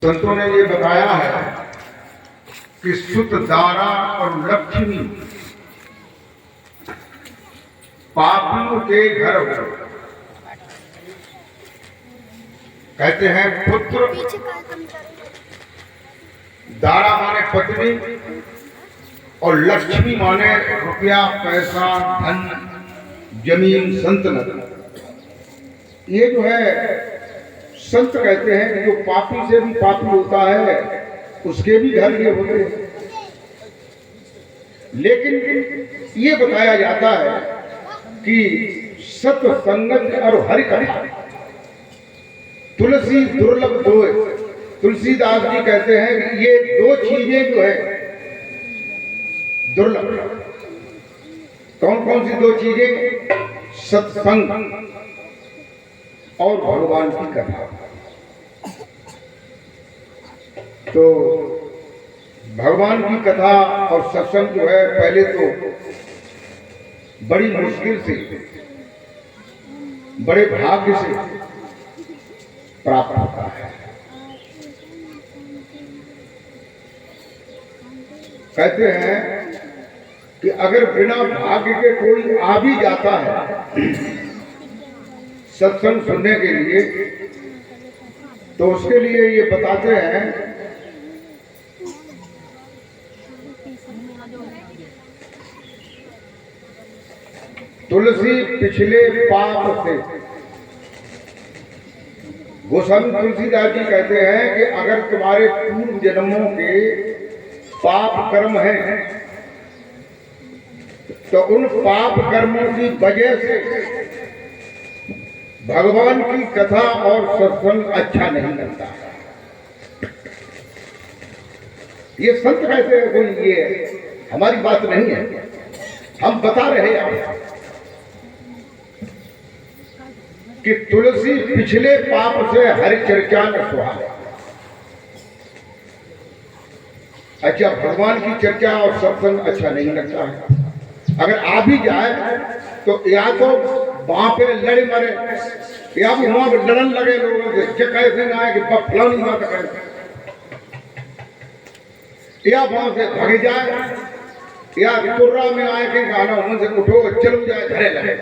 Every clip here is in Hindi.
संतों ने ये बताया है कि सुत दारा और लक्ष्मी पापियों के घर हो। कहते हैं पुत्र, दारा माने पत्नी और लक्ष्मी माने रुपया, पैसा, धन, जमीन, संतनत। ये जो है संत कहते हैं कि जो पापी से भी पापी होता है उसके भी घर ये होते हैं। लेकिन ये बताया जाता है कि सत्संगत और हरि कथा, तुलसी दुर्लभ दो। तुलसीदास जी कहते हैं कि ये दो चीजें जो है दुर्लभ। कौन कौन सी दो चीजें? सत्संग और भगवान की कथा। तो भगवान की कथा और सत्संग जो है पहले तो बड़ी मुश्किल से, बड़े भाग्य से प्राप्त होता है। कहते हैं कि अगर बिना भाग्य के कोई आ भी जाता है सत्संग सुनने के लिए, तो उसके लिए ये बताते हैं तुलसी पिछले पाप से। गोस्वामी तुलसीदास जी कहते हैं कि अगर तुम्हारे पूर्व जन्मों के पाप कर्म हैं तो उन पाप कर्मों की वजह से भगवान की कथा और सत्संग अच्छा नहीं लगता। ये संत कहते हैं, कोई ये हमारी बात नहीं है, हम बता रहे हैं कि तुलसी पिछले पाप से हरि चर्चा न सुहाए। अच्छा, भगवान की चर्चा और सत्संग अच्छा नहीं लगता है। अगर आ भी जाए तो या तो वहां पे लड़े मरे, या भी वहां पे लड़न लगे लोगों से, कैसे ना आए कि फलानी बात करे, या वहां से भागे जाए, या तुर्रा में आए कि गाना उनसे उठो चलो जाए घरे लगे।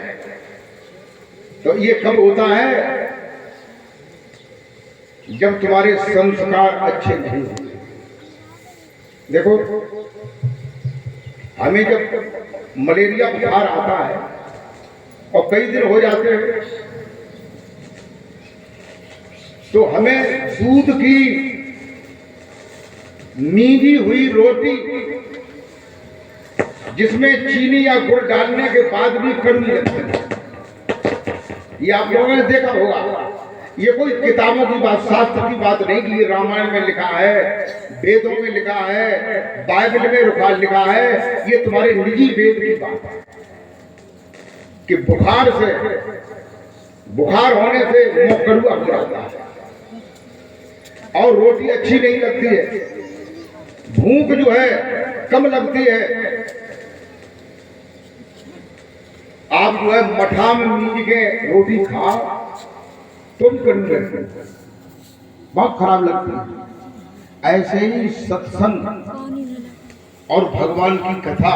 तो ये कब होता है? जब तुम्हारे संस्कार अच्छे नहीं होते। देखो, हमें जब मलेरिया बुखार आता है और कई दिन हो जाते हैं तो हमें दूध की मीठी हुई रोटी जिसमें चीनी या गुड़ डालने के बाद भी कड़वी लगती है। ये आप लोगों ने देखा होगा। ये कोई किताबों की बात, शास्त्र की बात नहीं कि ये रामायण में लिखा है, वेदों में लिखा है, बाइबल में लिखा है। ये तुम्हारे निजी वेद की बात है कि बुखार होने से मुंह कड़वा हो जाता है और रोटी अच्छी नहीं लगती है, भूख जो है कम लगती है। आप जो है मठा में मीज के रोटी खाओ तो भी कड़वी लगती है, बहुत खराब लगती है। ऐसे ही सत्संग और भगवान की कथा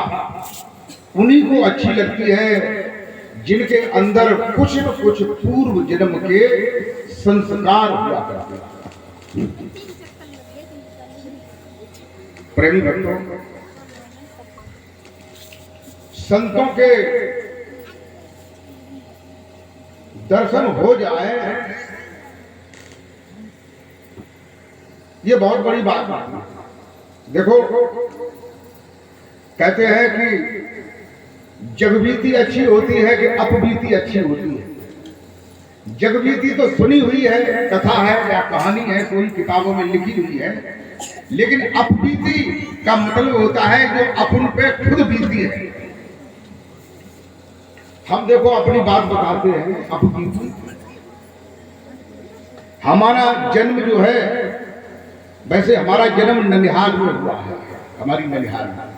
उन्हीं को अच्छी लगती है जिनके अंदर कुछ न कुछ पूर्व जन्म के संस्कार हुआ करते हैं। प्रेमी भक्तों, संतों के दर्शन हो जाए ये बहुत बड़ी बात है। देखो, कहते हैं कि जगबीती अच्छी होती है कि अपबीती अच्छी होती है। जगबीती तो सुनी हुई है, कथा है या कहानी है, कोई किताबों में लिखी हुई है, लेकिन अपबीती का मतलब होता है जो अपन पे खुद बीती है। हम देखो अपनी बात बताते हैं, अपबीती। हमारा जन्म जो है, वैसे हमारा जन्म ननिहाल में हुआ है, हमारी ननिहाल में,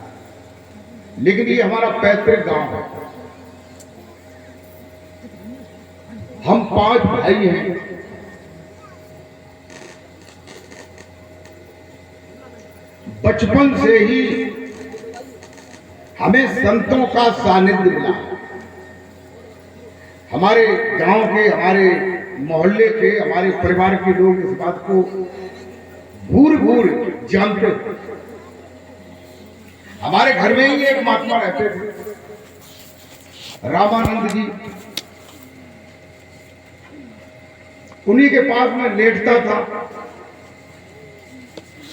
लेकिन ये हमारा पैतृक गांव है। हम 5 भाई हैं बचपन से ही हमें संतों का सानिध्य मिला। हमारे गांव के, हमारे मोहल्ले के, हमारे परिवार के लोग इस बात को भूर भूर जानते थे। हमारे घर में ही एक महात्मा रहते थे, रामानंद जी। उन्हीं के पास में लेटता था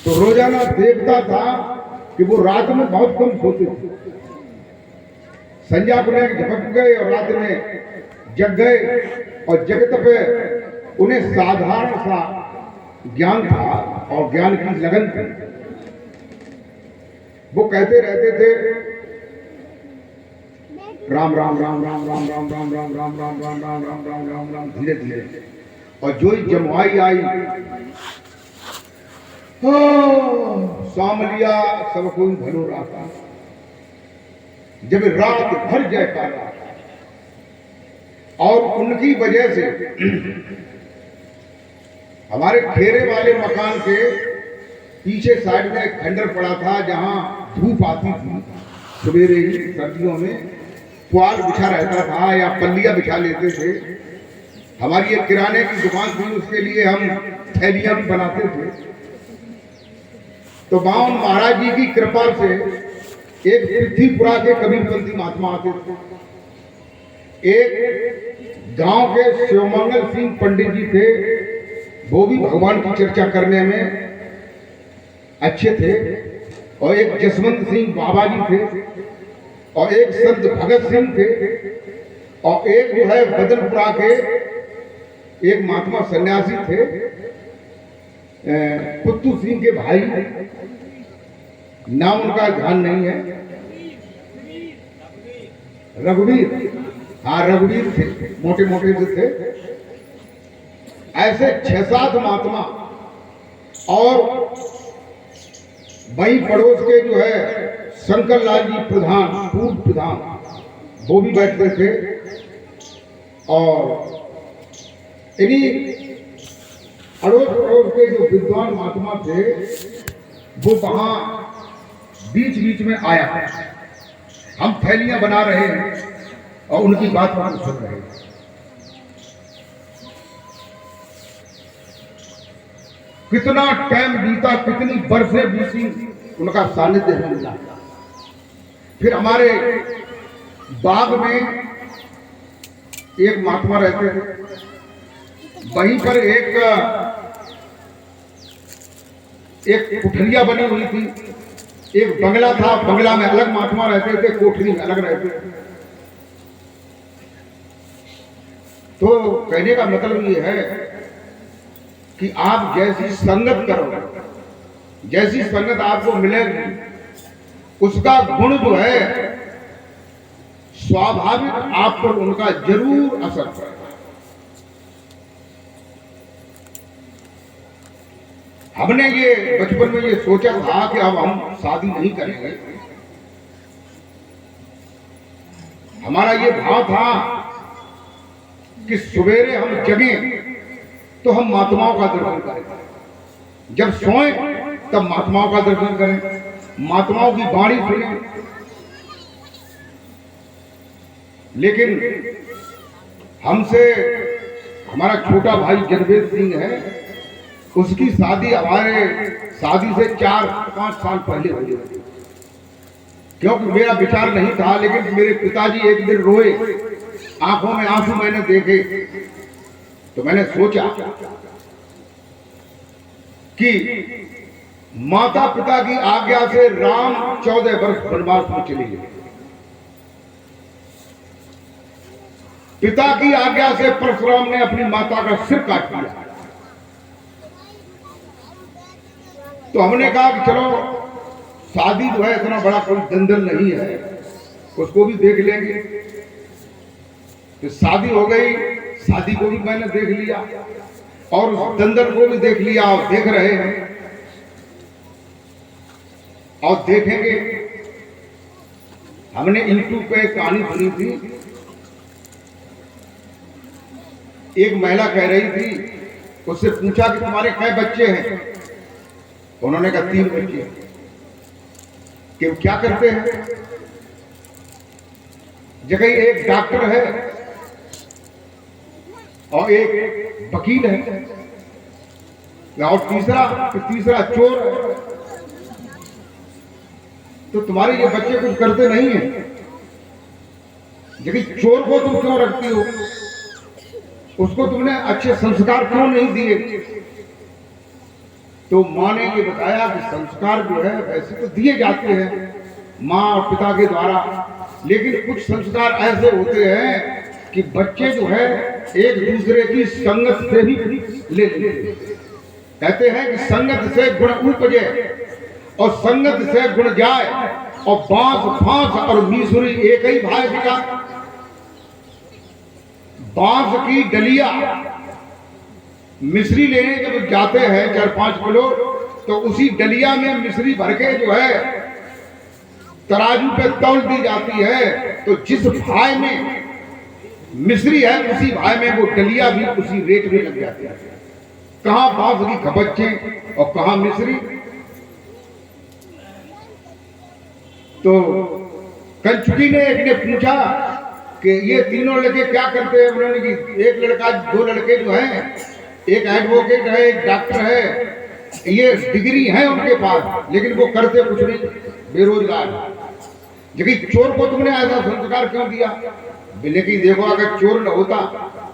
तो रोजाना देखता था कि वो रात में बहुत कम सोते थे। संध्या को झपक गए और रात में जग गए, और जगत पे उन्हें साधारण सा ज्ञान था और ज्ञान की लगन थी। वो कहते रहते थे राम राम राम राम राम राम राम राम राम राम राम राम राम राम राम राम धीरे धीरे। और जो ही जमुआई आई, सामलिया सब कोई भलो रहा। जब रात भर जयकारा, और उनकी वजह से हमारे खेरे वाले मकान के पीछे साइड में एक खंडर पड़ा था, जहां धूप आती थी। सवेरे ही सर्दियों में पुआल बिछा रहता था या पल्लियां बिछा लेते थे। हमारी एक किराने की दुकान थी, उसके लिए हम थैलियां भी बनाते थे। तो बावन महाराज जी की कृपा से एक पृथ्वीपुरा के कबीरपंथी महात्मा आते थे। एक गांव के शिवमंगल सिंह पंडित जी थे, वो भी भगवान की चर्चा करने में अच्छे थे। और एक जसवंत सिंह बाबा जी थे, और एक संत भगत सिंह थे, और एक जो है बदनपुरा के एक महात्मा सन्यासी थे, पुत्तू सिंह के भाई, नाम उनका ध्यान नहीं है, रघुवीर। हाँ, रघुवीर थे, मोटे मोटे से थे। ऐसे 6-7 महात्मा, और वही पड़ोस के जो है शंकर लाल जी प्रधान, पूर्व प्रधान, वो भी बैठते थे। और इन्हीं अड़ोस पड़ोस के जो विद्वान महात्मा थे, वो वहां बीच बीच में आया। हम थैलियां बना रहे हैं और उनकी बात सुन रहे हैं। कितना टाइम बीता, कितनी बरसें बीती, उनका सानिध्य हमें मिला। फिर हमारे बाग में एक महात्मा रहते थे, वहीं पर एक कुठरिया बनी हुई थी, एक बंगला था, बंगला में अलग महात्मा रहते थे, कोठरी में अलग रहते थे। तो कहने का मतलब ये है कि आप जैसी संगत करो, जैसी संगत आपको मिलेगी, उसका गुण जो है स्वाभाविक आप पर उनका जरूर असर पड़ेगा। हमने ये बचपन में ये सोचा था कि अब हम शादी नहीं करेंगे। हमारा ये भाव था कि सवेरे हम जगें तो हम महात्माओं का दर्शन करें, जब सोएं तब महात्माओं का दर्शन करें, महात्माओं की वाणी सुने। लेकिन हमसे हमारा छोटा भाई जनवेद सिंह है, उसकी शादी हमारे शादी से 4-5 साल पहले हो गई। क्योंकि मेरा विचार नहीं था, लेकिन मेरे पिताजी एक दिन रोए, आंखों में आंसू मैंने देखे, तो मैंने सोचा कि माता पिता की आज्ञा से राम 14 वर्ष वनवास में चले गए, पिता की आज्ञा से परशुराम ने अपनी माता का सिर काट दिया। तो हमने कहा कि चलो शादी जो है इतना बड़ा कोई दंदल नहीं है, उसको भी देख लेंगे। तो शादी हो गई, शादी को भी मैंने देख लिया और उस दंदल को भी देख लिया, और देख रहे हैं और देखेंगे। हमने यूट्यूब पे एक कहानी सुनी थी, एक महिला कह रही थी, उससे पूछा कि तुम्हारे कै बच्चे हैं? उन्होंने कहा 3 बच्चे। कि वो क्या करते हैं। जगह एक डॉक्टर है और एक वकील है और तीसरा चोर है। तो तुम्हारे ये बच्चे कुछ करते नहीं है, जबकि चोर को तुम क्यों रखती हो? उसको तुमने अच्छे संस्कार क्यों नहीं दिए? तो माँ ने ये बताया कि संस्कार जो है वैसे तो दिए जाते हैं माँ और पिता के द्वारा, लेकिन कुछ संस्कार ऐसे होते हैं कि बच्चे जो है एक दूसरे की संगत से ही ले लेते। कहते हैं कि संगत से गुण उपजे और संगत से गुण जाए, और बांस फांस और मिसरी एक ही भाई का। बांस की डलिया मिश्री लेने जब जाते हैं 4-5 किलो, तो उसी डलिया में मिश्री भर के जो है तराजू पे तौल दी जाती है। तो जिस भाई में मिश्री है उसी भाई में वो डलिया भी उसी रेट में लग जाती है। कहां बांस की खपच्चे और कहां मिश्री। तो कंचुकी ने एक ने पूछा कि ये तीनों लड़के क्या करते हैं। उन्होंने कि एक लड़का 2 लड़के जो हैं, एक एडवोकेट है, एक डॉक्टर है, ये डिग्री है उनके पास, लेकिन वो करते कुछ नहीं, बेरोजगार। लेकिन चोर को तुमने ऐसा संस्कार क्यों दिया? लेकिन देखो अगर चोर न होता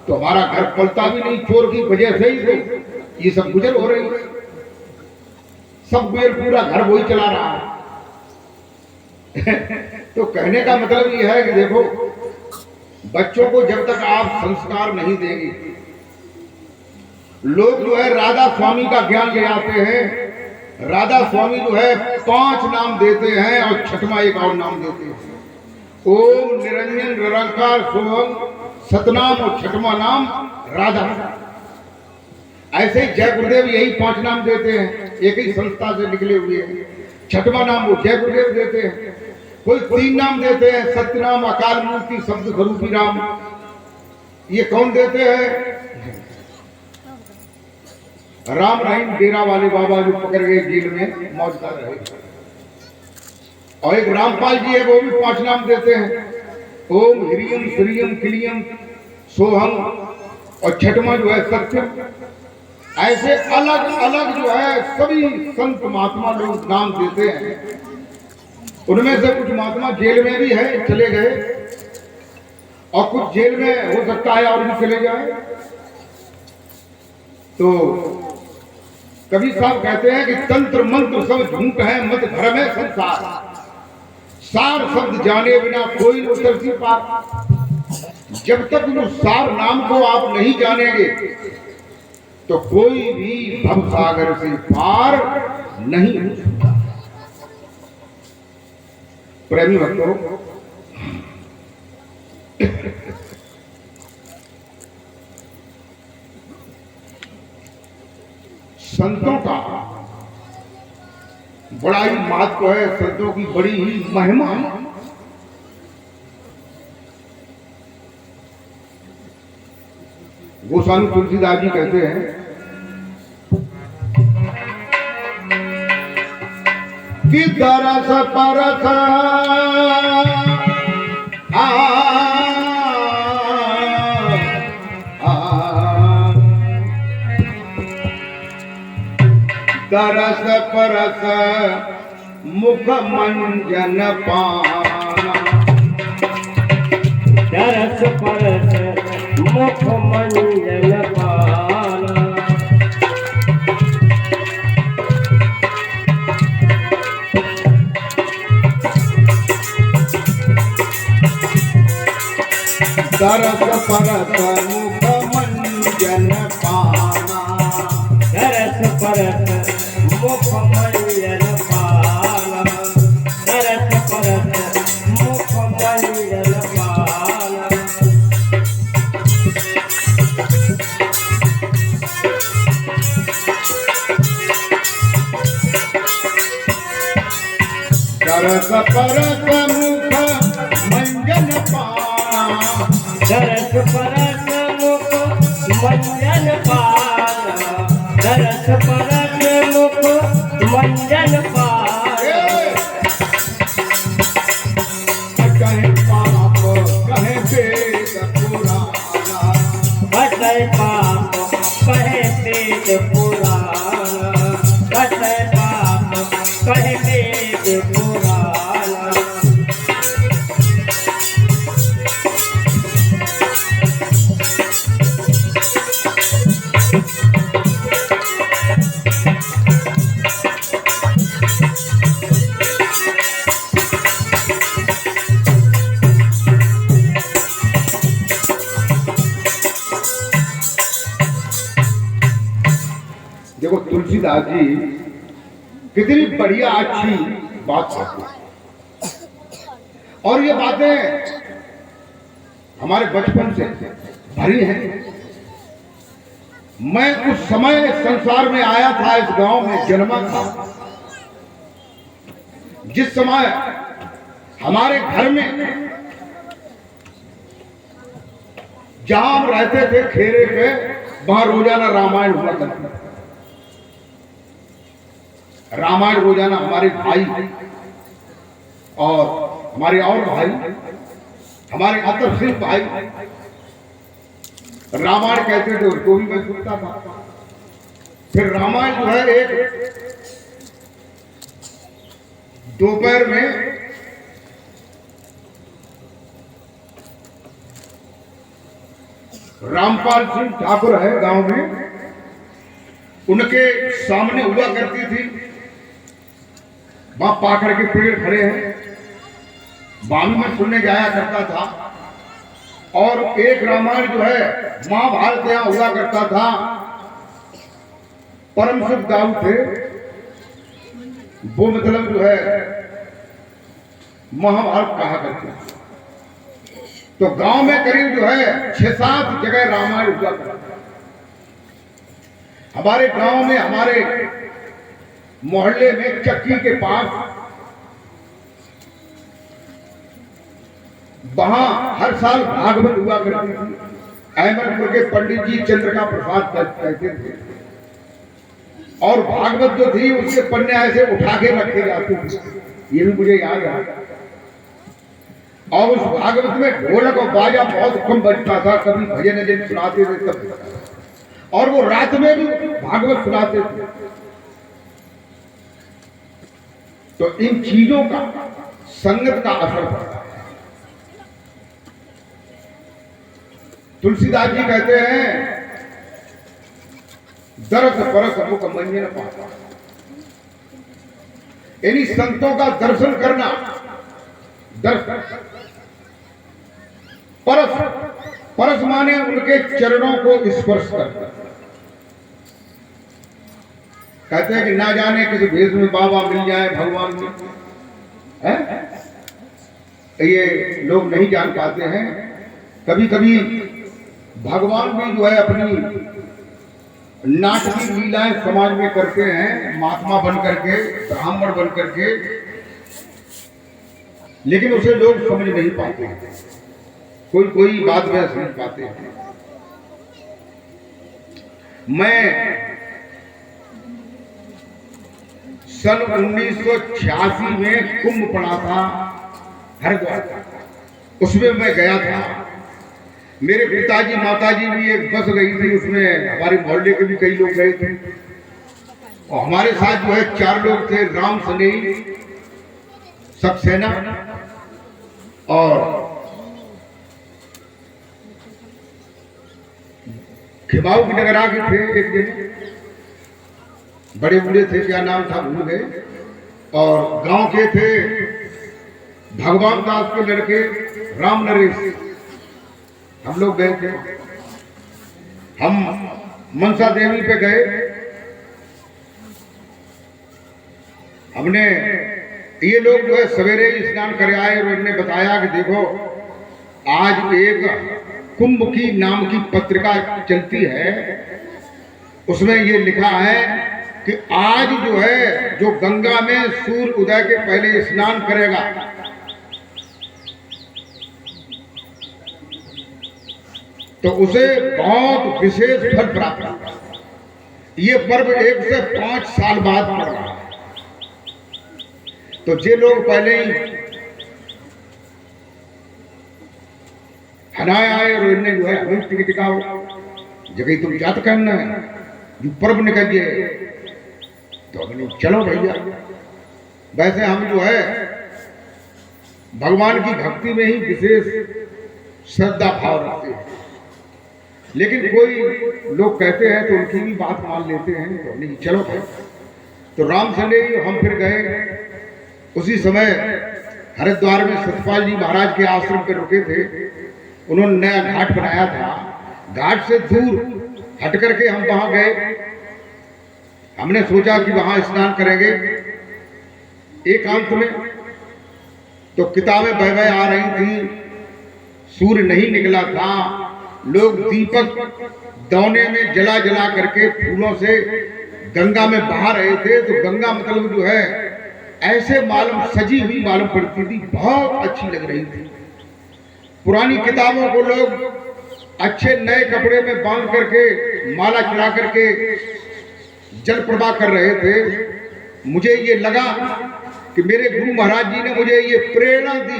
तो हमारा घर पलता भी नहीं। चोर की वजह से ही तो ये सब गुजर हो रही है। सब गुजर पूरा घर वही चला रहा है। तो कहने का मतलब ये है कि देखो बच्चों को जब तक आप संस्कार नहीं देंगे, लोग जो है राधा स्वामी का ज्ञान ले आते हैं। राधा स्वामी जो है 5 नाम देते हैं और छठवां एक और नाम देते हैं, ओम निरंजन निरंकार सोहम सतनाम, और छठवां नाम राधा। ऐसे जय गुरुदेव यही 5 नाम देते हैं, एक ही संस्था से निकले हुए हैं। छठवां नाम वो जय गुरुदेव देते हैं। कोई 3 नाम देते हैं, सत्यनाम, अकाल मूर्ति, शब्द स्वरूपी राम। ये कौन देते हैं? राम रहीम डेरा वाले बाबा जो पकड़ गए जेल में मौज कर रहे। और एक रामपाल जी है, वो भी 5 नाम देते हैं, ओम ह्रीयम श्रीयम किलियम सोहम, और छठवां जो है सत्यम। ऐसे अलग अलग जो है सभी संत महात्मा लोग नाम देते हैं। उनमें से कुछ महात्मा जेल में भी है, चले गए, और कुछ जेल में हो सकता है और भी चले जाए। तो कबीर साहब कहते हैं कि तंत्र मंत्र सब झूठ है, मत भ्रम है संसार, सार शब्द जाने बिना कोई न उतर पार। जब तक उस सार नाम को आप नहीं जानेंगे तो कोई भी भव सागर से पार नहीं हो सकता। प्रेमी भक्तों, संतों का बड़ा ही महत्व है, संतों की बड़ी ही महिमा है। गोस्वामी तुलसीदास जी कहते हैं कि दरस परस दरस परस मुख मंजन पाना, दरस परस मुख मंजन पाना, दरस परस मुख मंजन पाना, दरस परस मुख मंजन पाना, दरस परस मुख मंजन पाना। दरस परस मुख मंजन पाना, दरस परस मुख मंजन पाना, दरस परस मुख मंजन पाना। तुलसीदास जी कितनी बढ़िया अच्छी बात कहते हैं। और ये बातें हमारे बचपन से भरी हैं। मैं उस समय संसार में आया था, इस गांव में जन्मा था, जिस समय हमारे घर में जहां हम रहते थे खेरे पे, वहां रोजाना रामायण हुआ करती थी। रामायण रोजाना हमारे भाई और हमारे और भाई, हमारे अतर सिर्फ भाई रामायण कहते थे, उसको भी मैं सुनता था। फिर रामायण जो है एक दोपहर में रामपाल सिंह ठाकुर है गांव में, उनके सामने हुआ करती थी। वहां पाखड़ के पेड़ खड़े हैं, वहां में सुनने जाया करता था। और एक रामायण जो है महाभारत यहां हुआ करता था। परम सुख दाऊ थे, वो मतलब जो है महाभारत कहा करते थे। तो गांव में करीब जो है 6-7 जगह रामायण हुआ करता था। हमारे गांव में, हमारे मोहल्ले में चक्की के पास, वहां हर साल भागवत हुआ करती थी। अहमदपुर के पंडित जी चंद्रिका प्रसाद कहते थे। और भागवत जो थी उसके पन्ने ऐसे उठा के रखे जाते थे, ये भी मुझे याद है। और उस भागवत में ढोलक और बाजा बहुत कम बजता था, कभी भजन दिन सुनाते थे तब, और वो रात में भी भागवत सुनाते थे। तो इन चीजों का संगत का असर पड़ता है। तुलसीदास जी कहते हैं, दरस परस मुख मंजन पाता, यानी संतों का दर्शन करना, दर्शन परस, परस माने उनके चरणों को स्पर्श करना। कहते हैं कि ना जाने किसी भेष में बाबा मिल जाए भगवान में, है? ये लोग नहीं जान पाते हैं। कभी कभी भगवान भी जो है अपनी नाटकी लीलाएं समाज में करते हैं, महात्मा बन करके, ब्राह्मण बन करके, लेकिन उसे लोग समझ नहीं पाते हैं। कोई बात वह समझ पाते हैं। मैं सन 1986 में कुंभ पड़ा था हरिद्वार, उसमें मैं गया था। मेरे पिताजी माताजी भी एक बस गई थी, उसमें हमारे मोहल्ले के भी कई लोग गए थे। और हमारे साथ जो है 4 लोग थे, राम सनेही, सक्सेना और खिमाऊ की नगरा के थे। एक दिन बड़े बूढ़े थे, क्या नाम था भूल गए। और गांव के थे भगवान दास के लड़के राम नरेश, हम लोग गए थे। हम मनसा देवी पे गए। हमने, ये लोग जो है सवेरे ही स्नान कर आए और उन्होंने बताया कि देखो आज एक कुंभ की नाम की पत्रिका चलती है, उसमें ये लिखा है कि आज जो है जो गंगा में सूर्य उदय के पहले स्नान करेगा, तो उसे बहुत विशेष फल प्राप्त होगा। ये पर्व 1 से 5 साल बाद पड़ रहा है। तो जे लोग पहले ही हनाए आए और इन्हें जो है हमें टिकाओ जगह तुम क्या तो करना है, जो पर्व निकल गए, तो हमने चलो भैया। वैसे हम जो है भगवान की भक्ति में ही विशेष श्रद्धा भाव रखते हैं, लेकिन कोई लोग कहते हैं तो उनकी भी बात मान लेते हैं। तो नहीं चलो भाई। तो राम सनेही हम फिर गए। उसी समय हरिद्वार में सतपाल जी महाराज के आश्रम पे रुके थे। उन्होंने नया घाट बनाया था। घाट से दूर हट करके हम वहां गए। हमने सोचा कि वहां स्नान करेंगे। एकांत में तो किताबें बह बह आ रही थी, सूर्य नहीं निकला था, लोग दीपक दौने में जला जला करके फूलों से गंगा में बहा रहे थे। तो गंगा मतलब जो है ऐसे मालूम सजी हुई मालूम पड़ती थी, बहुत अच्छी लग रही थी। पुरानी किताबों को लोग अच्छे नए कपड़े में बांध करके माला चढ़ा करके जल प्रवाह कर रहे थे। मुझे ये लगा कि मेरे गुरु महाराज जी ने मुझे ये प्रेरणा दी।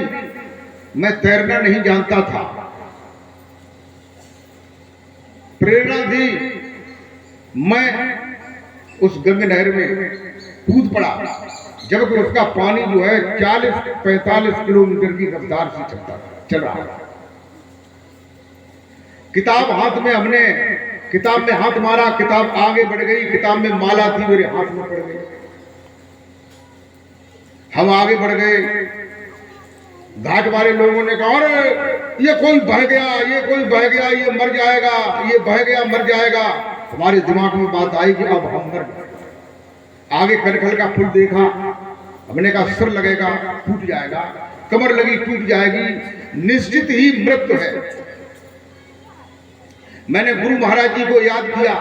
मैं तैरना नहीं जानता था, प्रेरणा दी, मैं उस गंगा नहर में कूद पड़ा, जबकि उसका पानी जो है 40-45 किलोमीटर की रफ्तार से चल रहा है। किताब हाथ में, हमने किताब में हाथ मारा, किताब आगे बढ़ गई, किताब में माला थी मेरे हाथ में पड़ गई। हम आगे बढ़ गए। घाट वाले लोगों ने कहा, अरे ये कोई बह गया, ये कोई बह गया, ये मर जाएगा, ये बह गया मर जाएगा। हमारे दिमाग में बात आई कि अब हम मर गए। आगे कनखल का पुल देखा, हमने कहा सिर लगेगा टूट जाएगा, कमर लगी टूट जाएगी, निश्चित ही मृत्यु है। मैंने गुरु महाराज जी को याद किया।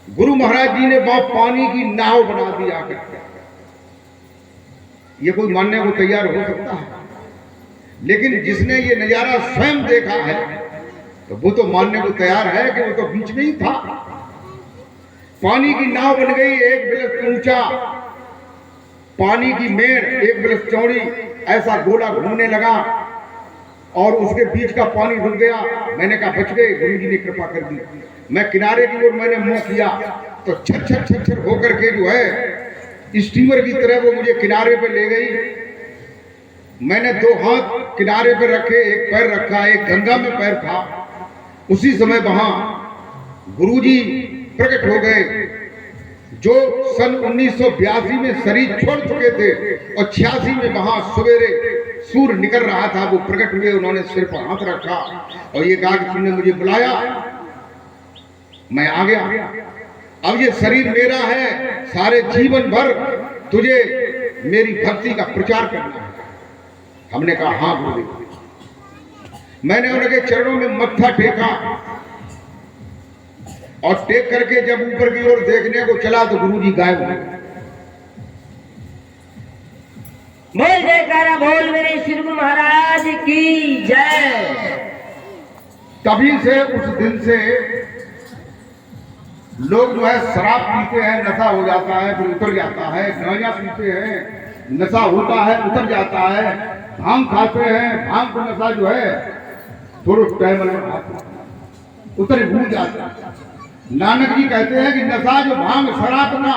गुरु महाराज जी ने वहां पानी की नाव बना दी आकर। ये कोई मानने को तैयार हो सकता है, लेकिन जिसने ये नजारा स्वयं देखा है तो वो तो मानने को तैयार है कि वो तो बीच में ही था। पानी की नाव बन गई, एक बिलस ऊंचा, पानी की मेड़ एक बिलस चौड़ी, ऐसा गोला घूमने लगा और उसके बीच का पानी रुक गया। मैंने कहा बच गए, गुरु जी ने कृपा कर दी। मैं किनारे की ओर मैंने मुंह किया तो छर छर छर छर होकर के जो है स्टीमर की तरह वो मुझे किनारे पे ले गई। मैंने 2 हाथ किनारे पे रखे, एक पैर रखा, एक गंगा में पैर था। उसी समय वहां गुरुजी प्रकट हो गए, जो सन 1982 में शरीर छोड़ चुके थे और 86 में वहां सवेरे सूर्य निकल रहा था, वो प्रकट हुए। उन्होंने सिर पर हाथ रखा और ये कहा कि तुमने मुझे बुलाया, मैं आ गया। अब ये शरीर मेरा है, सारे जीवन भर तुझे मेरी भक्ति का प्रचार करना है। हमने कहा हाँ गुरुदेव। मैंने उनके चरणों में मत्था टेका और टेक करके जब ऊपर की ओर देखने को चला तो गुरुजी गायब हो गए। बोल जयकारा बोल मेरे श्री गुरु महाराज की जय। तभी से उस दिन से लोग जो है शराब पीते हैं, नशा हो जाता है, फिर उतर जाता है। गांजा पीते हैं, नशा होता है, उतर जाता है। भांग खाते हैं, भांग का नशा जो है थोड़ा टाइम में उतर भूल जाता है। नानक जी कहते हैं कि नशा जो भांग शराब का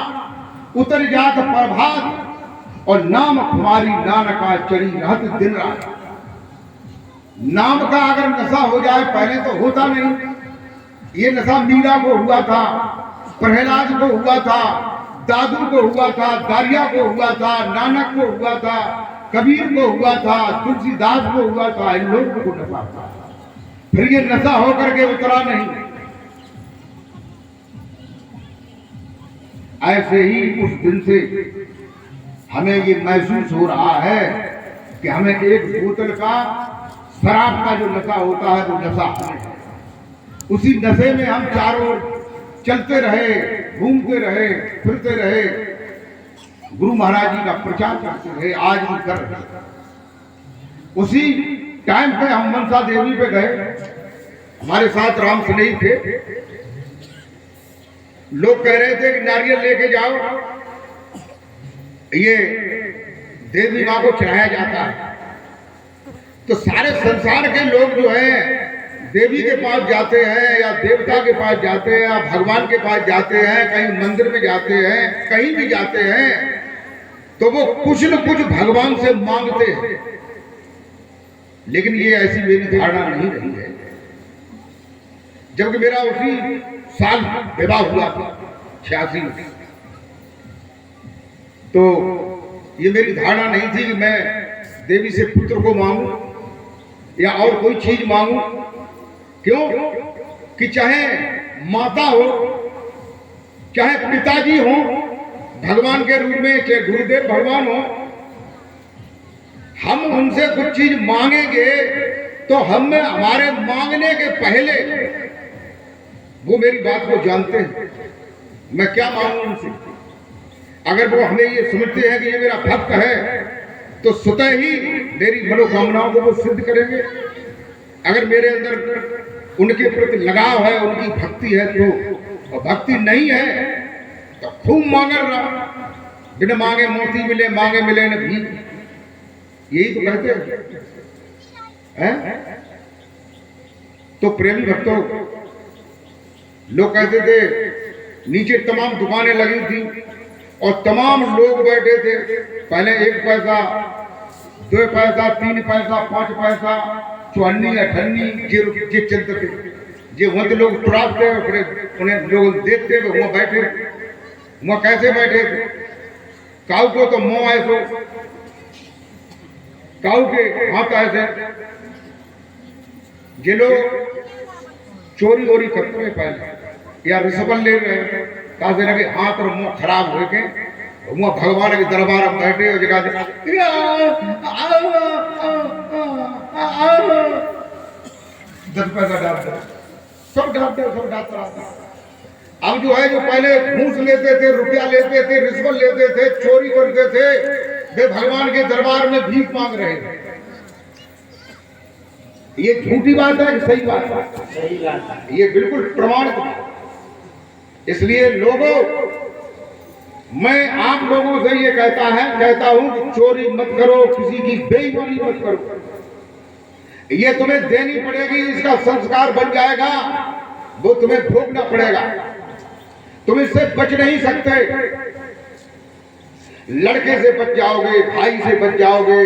उतर जात प्रभात और नाम हमारी नानका चढ़ी रहत दिन रात। नाम का अगर नशा हो जाए, पहले तो होता नहीं। ये नशा मीरा को हुआ था, प्रहलाद को हुआ था, दादू को हुआ था, दारिया को हुआ था, नानक को हुआ था, कबीर को हुआ था, तुलसीदास को हुआ था। इन लोगों को नशा था, फिर ये नशा होकर के उतरा नहीं। ऐसे ही उस दिन से हमें ये महसूस हो रहा है कि हमें एक बोतल का शराब का जो नशा होता है वो नशा है। उसी नशे में हम चारों ओर चलते रहे, घूमते रहे, फिरते रहे, गुरु महाराज जी का प्रचार करते रहे, आज भी कर रहे। उसी टाइम पे हम मनसा देवी पे गए, हमारे साथ राम स्नेही थे। लोग कह रहे थे कि नारियल लेके जाओ, ये देवी माँ को चढ़ाया जाता है। तो सारे संसार के लोग जो है देवी के पास जाते हैं या देवता के पास जाते हैं या भगवान के पास जाते हैं, कहीं मंदिर में जाते हैं, कहीं भी जाते हैं, तो वो कुछ न कुछ भगवान से मांगते हैं। लेकिन ये ऐसी मेरी धारणा नहीं रही है। जबकि मेरा उसी साल विवाह हुआ था 86 में, तो ये मेरी धारणा नहीं थी कि मैं देवी से पुत्र को मांगू या और कोई चीज मांगू। क्यों कि चाहे माता हो चाहे पिताजी हो भगवान के रूप में, चाहे गुरुदेव भगवान हो, हम उनसे कुछ चीज मांगेंगे तो हमें हमारे मांगने के पहले वो मेरी बात को जानते हैं, मैं क्या मांगू उनसे। अगर वो हमें ये समझते हैं कि ये मेरा भक्त है तो स्वतः ही मेरी मनोकामनाओं को वो सिद्ध करेंगे। अगर मेरे अंदर उनके प्रति लगाव है, उनकी भक्ति है तो, और भक्ति नहीं है तो खूब मांगर रहा, बिना मांगे मोती मिले, मांगे मिले न भी, यही तो कहते हैं। तो प्रेमी भक्तों, लोग कहते थे, नीचे तमाम दुकानें लगी थी और तमाम लोग बैठे थे, पहले 1 पैसा, 2 पैसा, 3 पैसा, 5 पैसा, 54 58 ये चलते थे। ये वहां तो लोग प्राप्त थे, उन्हें लोग देखते थे, वहां बैठे, वहां कैसे बैठे थे। काऊ को तो मोह ऐसो, काऊ के हाथ ऐसे, ये लोग चोरी वोरी करते हैं पहले, या रिश्वत ले रहे हैं, ताकि लगे हाथ और मुंह खराब हो के वहां भगवान के दरबार में बैठे और जगह 10 पैसा डालते, सब डालते, सब डालते। अब जो है, जो पहले घूस लेते थे, रुपया लेते थे, रिश्वत लेते थे, चोरी करते थे, वे भगवान के दरबार में भीख मांग रहे हैं। ये झूठी बात है कि सही बात है? सही बात है। ये बिल्कुल प्रमाणित बात। इसलिए लोगों, मैं आप लोगों से ये कहता हूं कि चोरी मत करो, किसी की बेईमानी मत करो। ये तुम्हें देनी पड़ेगी, इसका संस्कार बन जाएगा, वो तुम्हें भोगना पड़ेगा, तुम इससे बच नहीं सकते। लड़के से बच जाओगे, भाई से बच जाओगे,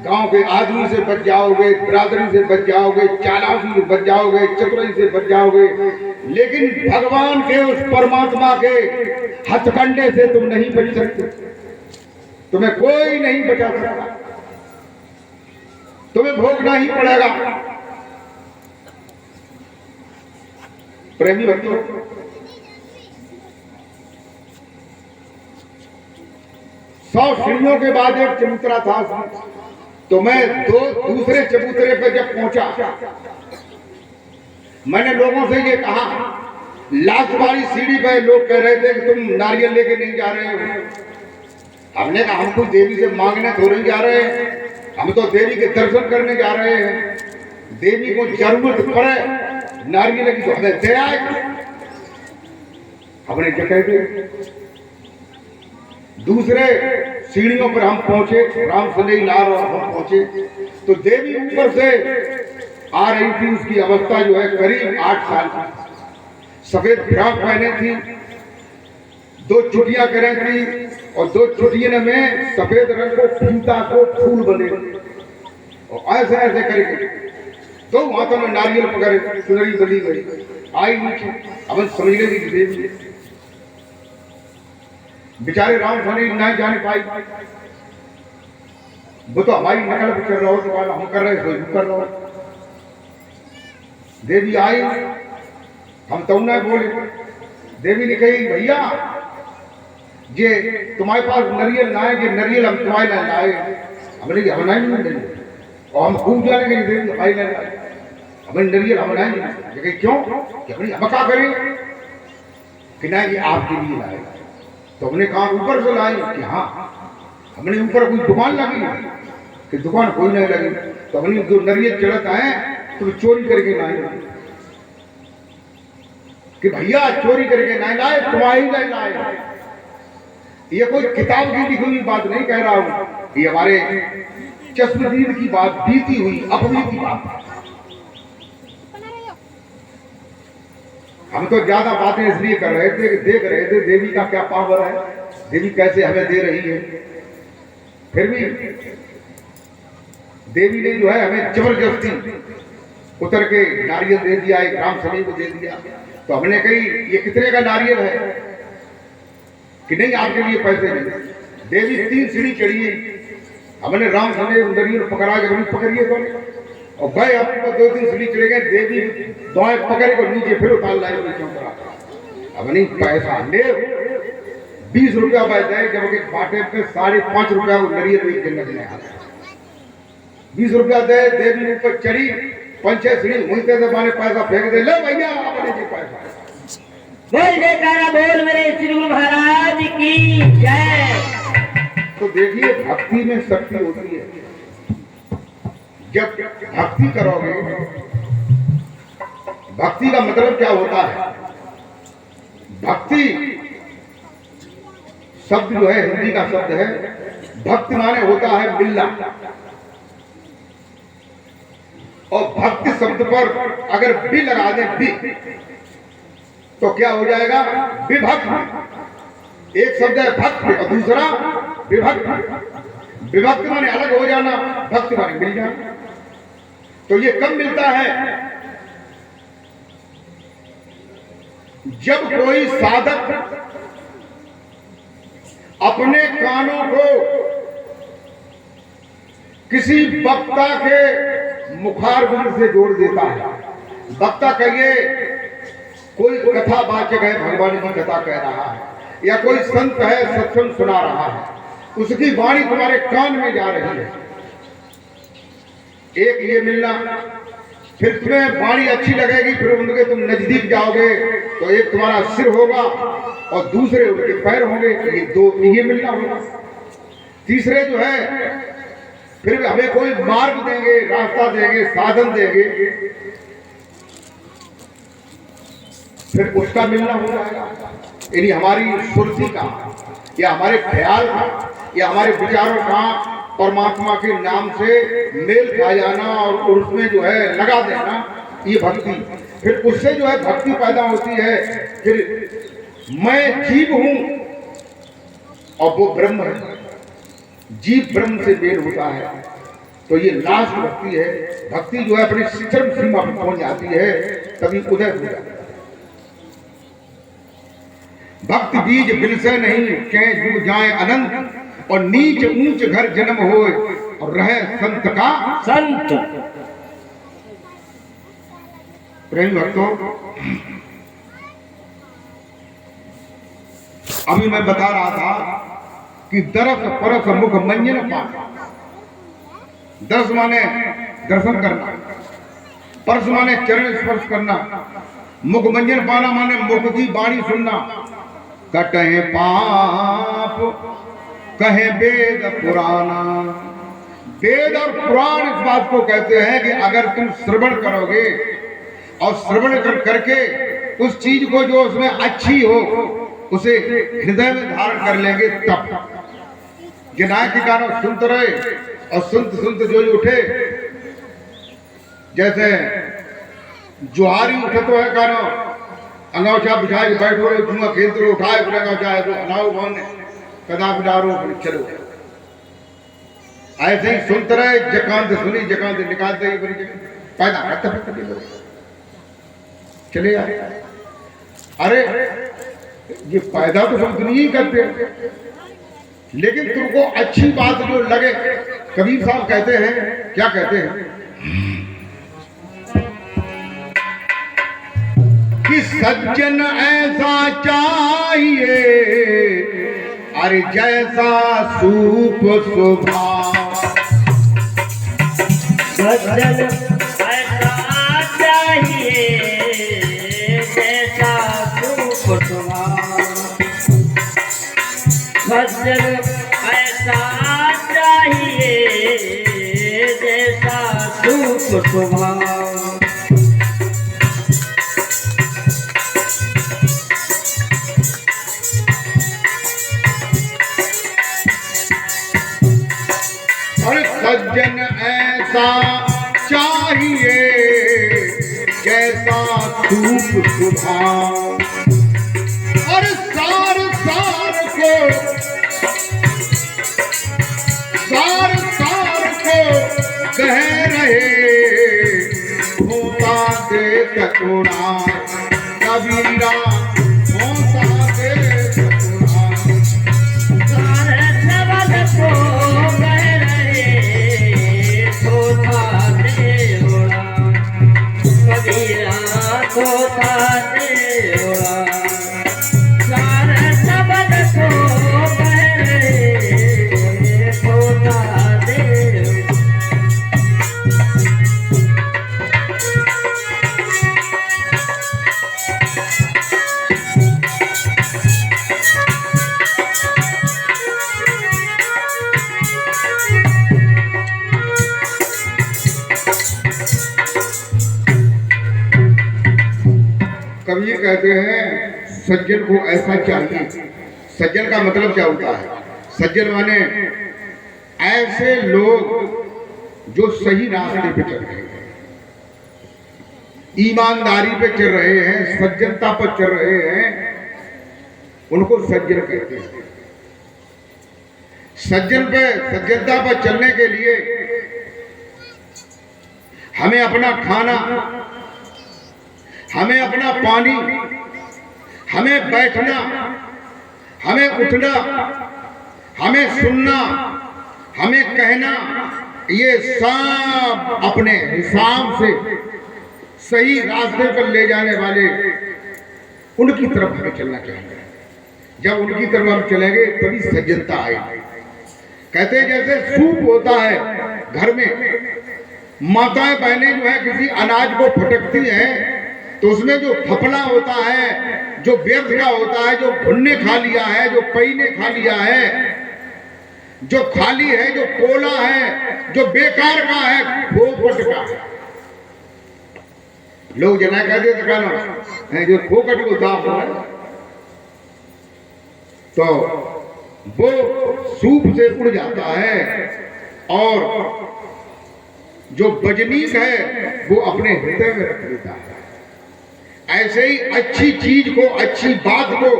गांव के आदमी से बच जाओगे, बिरादरी से बच जाओगे, चालाकी से बच जाओगे, चतुराई से बच जाओगे, लेकिन भगवान के उस परमात्मा के हथकंडे से तुम नहीं बच सकते। तुम्हें कोई नहीं बचा सकता, तुम्हें भोगना ही पड़ेगा। प्रेमी भक्तों, 100 सीढ़ियों के बाद एक चबूतरा था, तो मैं दूसरे चबूतरे पर जब पहुंचा, मैंने लोगों से ये कहा, लास्ट वाली सीढ़ी पे लोग कह रहे थे कि तुम नारियल लेके नहीं जा रहे हो। हमने कहा, हम कोई देवी से मांगने थोड़ी जा रहे हैं, हम तो देवी के दर्शन करने जा रहे हैं। देवी को जरूरत पड़े नारियल की तो हमें दे आए, हमने क्या कह दिया। दूसरे सीढ़ियों पर हम पहुंचे, राम सनेही नार हम पहुंचे, तो देवी ऊपर से आ रही थी। उसकी अवस्था जो है करीब 8 साल की, सफेद फ्रॉक पहने थी, 2 चुटियां करें थी, और 2 चुटियों में सफेद रंग को फीता को फूल बने, और ऐसे ऐसे करके 2 हाथों में नारियल पकड़े, सुनरी बनी गई, आई नीचे। अब समझ लेगी देवी, बेचारे राम सनेही नहीं जाने पाई, वो तो हमारी नकल पर चल रहा हो, तो हम कर रहे थे, कर रहा हो। देवी आई, हम तो नहीं बोले। देवी ने कही, भैया ये तुम्हारे पास नरियल ना है, कि नरियल हम तुम्हारे लिए लाए। हमने हम नहीं, और हम खूब जाने के देवी हमारे लिए लाए, हमें नरियल हम नहीं। क्यों? हम क्या करें कि नहीं, ये आपके लिए लाए। तो हमने कहा ऊपर से लाई, कि हाँ। हमने ऊपर कोई दुकान लगी कि दुकान कोई नहीं लगी, तो हमने जो नरियल चढ़त आए तो चोरी करके लाए, कि भैया चोरी करके नहीं लाए, तुम्हारी नहीं लाए। ये कोई किताब की लिखी हुई बात नहीं कह रहा हूं, ये हमारे चश्मदीद की बात, बीती हुई अपनी की बात। हम तो ज्यादा बातें इसलिए कर रहे थे कि देख रहे थे देवी का क्या पावर है, देवी कैसे हमें दे रही है। फिर भी देवी ने जो है हमें जबरदस्ती उतर के नारियल दे दिया, एक राम सनेही को दे दिया। तो हमने कही, ये कितने का नारियल है? कि नहीं, आपके लिए पैसे नहीं। देवी 3 सीढ़ी चढ़ी, हमने राम सनेही नारियल पकड़ा के हमने पकड़िए तो, और गए हम 2-3 सीढ़ी चढ़े गए, देवी दोएं पकड़े को नीचे फिर उतार लाई। अब नहीं पैसा ले 20 रुपया बच जाए जबकि बाटे पे 5.5 रुपया वो नरिये एक दिन नजर आ 20 रुपया दे देवी ऊपर चढ़ी 5-6 सीढ़ी मुझते से माने पैसा फेंक दे ले भैया आपने जी पैसा बोल जयकारा बोल मेरे श्री गुरु महाराज की जय। तो देखिए भक्ति में शक्ति होती है। जब भक्ति करोगे, भक्ति का मतलब क्या होता है? भक्ति शब्द जो है हिंदी का शब्द है, भक्ति माने होता है मिलना। और भक्ति शब्द पर अगर भी लगा दें भी तो क्या हो जाएगा? विभक्त। एक शब्द है भक्त और दूसरा विभक्त। विभक्त माने अलग हो जाना, भक्ति माने मिल जाना। तो ये कब मिलता है? जब कोई साधक अपने कानों को किसी वक्ता के मुखार बिंद से जोड़ देता है। वक्ता कहिए कोई कथा वाचक है, भगवान की कथा कह रहा है, या कोई संत है सत्संग सुना रहा है, उसकी वाणी तुम्हारे कान में जा रही है। एक ये मिलना, फिर तुम्हें वाणी अच्छी लगेगी, फिर उनके तुम नजदीक जाओगे तो एक तुम्हारा सिर होगा और दूसरे उनके पैर होंगे। ये दो ये मिलना होगा। तीसरे जो है फिर हमें कोई मार्ग देंगे, रास्ता देंगे, साधन देंगे, फिर उसका मिलना हो जाएगा। यानी हमारी सुरती का या हमारे ख्याल का या हमारे विचारों का परमात्मा के नाम से मेल खा जाना और उसमें जो है लगा देना, ये भक्ति। फिर उससे जो है भक्ति पैदा होती है। फिर मैं जीव हूं और वो ब्रह्म है, जीव ब्रह्म से मेल होता है। तो ये लास्ट भक्ति है। भक्ति जो है अपनी चरम सीमा पर पहुंच जाती है, तभी उदय हो जाता है। भक्ति बीज बिल से नहीं के जुग जाए अनंत, और नीच ऊंच घर जन्म होए और रहे संत का संत। प्रेम भक्तों, अभी मैं बता रहा था कि दरस परस मुख मंजन पाना। दरस माने दर्शन करना, परस माने चरण स्पर्श करना, मुख मंजन पाना माने मुख की वाणी सुनना। कटे पाप कहे वेद पुराना। वेद और पुराण इस बात को कहते हैं कि अगर तुम श्रवण करोगे और श्रवण करके उस चीज को जो उसमें अच्छी हो उसे हृदय में धारण कर लेंगे, तब गिनाए के गाना सुनते रहे और सुनते सुनते जो उठे, जैसे जुहारी उठे तो है गाना अंगौछा बिछा के बैठो रहे, जुआ खेलते रहो, उठाए फिर अंगौछा है तो हलाओ भवन कदा बिडारो फिर चलो। ऐसे ही सुनते रहे, जकांत सुनी जकांत निकालते ही पैदा करते चले आए। अरे ये पैदा तो सब दुनिया ही करते हैं, लेकिन तुमको अच्छी बात जो लगे। कबीर साहब कहते हैं, क्या कहते हैं कि सज्जन ऐसा चाहिए, अरे जैसा सूप स्वभाव। सज्जन ऐसा चाहिए जैसा सूप स्वभाव। सज्जन ऐसा चाहिए जैसा सूप स्वभाव। सज्जन ऐसा चाहिए जैसा सूप स्वभाव। और सार सार को कह रहे होता दे कटोरा कबीरा, होता दे कटोरा। सारे शब्द को कह रहे होता दे ओढ़ा, कबीरा होता दे ओढ़ा। कवि कहते हैं सज्जन को ऐसा चाहिए। सज्जन का मतलब क्या होता है? सज्जन माने ऐसे लोग जो सही रास्ते पे चल रहे हैं, ईमानदारी पे चल रहे हैं, सज्जनता पर चल रहे हैं, उनको सज्जन कहते हैं। सज्जनता पर चलने के लिए हमें अपना खाना, हमें अपना पानी, हमें बैठना, हमें उठना, हमें सुनना, हमें कहना, ये सब अपने हिसाब से सही रास्ते पर ले जाने वाले उनकी तरफ हमें चलना चाहिए। जब उनकी तरफ हम चलेंगे तभी सज्जनता आएगी। कहते हैं जैसे सूप होता है घर में, माताएं बहनें जो है किसी अनाज को फटकती हैं तो उसमें जो फपला होता है, जो व्यर्थ का होता है, जो भुन्ने खा लिया है, जो पई ने खा लिया है, जो खाली है, जो कोला है, जो बेकार का है, खोपट का है। लोग जना कह देते खाना जो खोपट को दाप है, तो वो सूप से उड़ जाता है और जो बजनीक है वो अपने हृदय में रख लेता है। ऐसे ही अच्छी चीज को, अच्छी बात को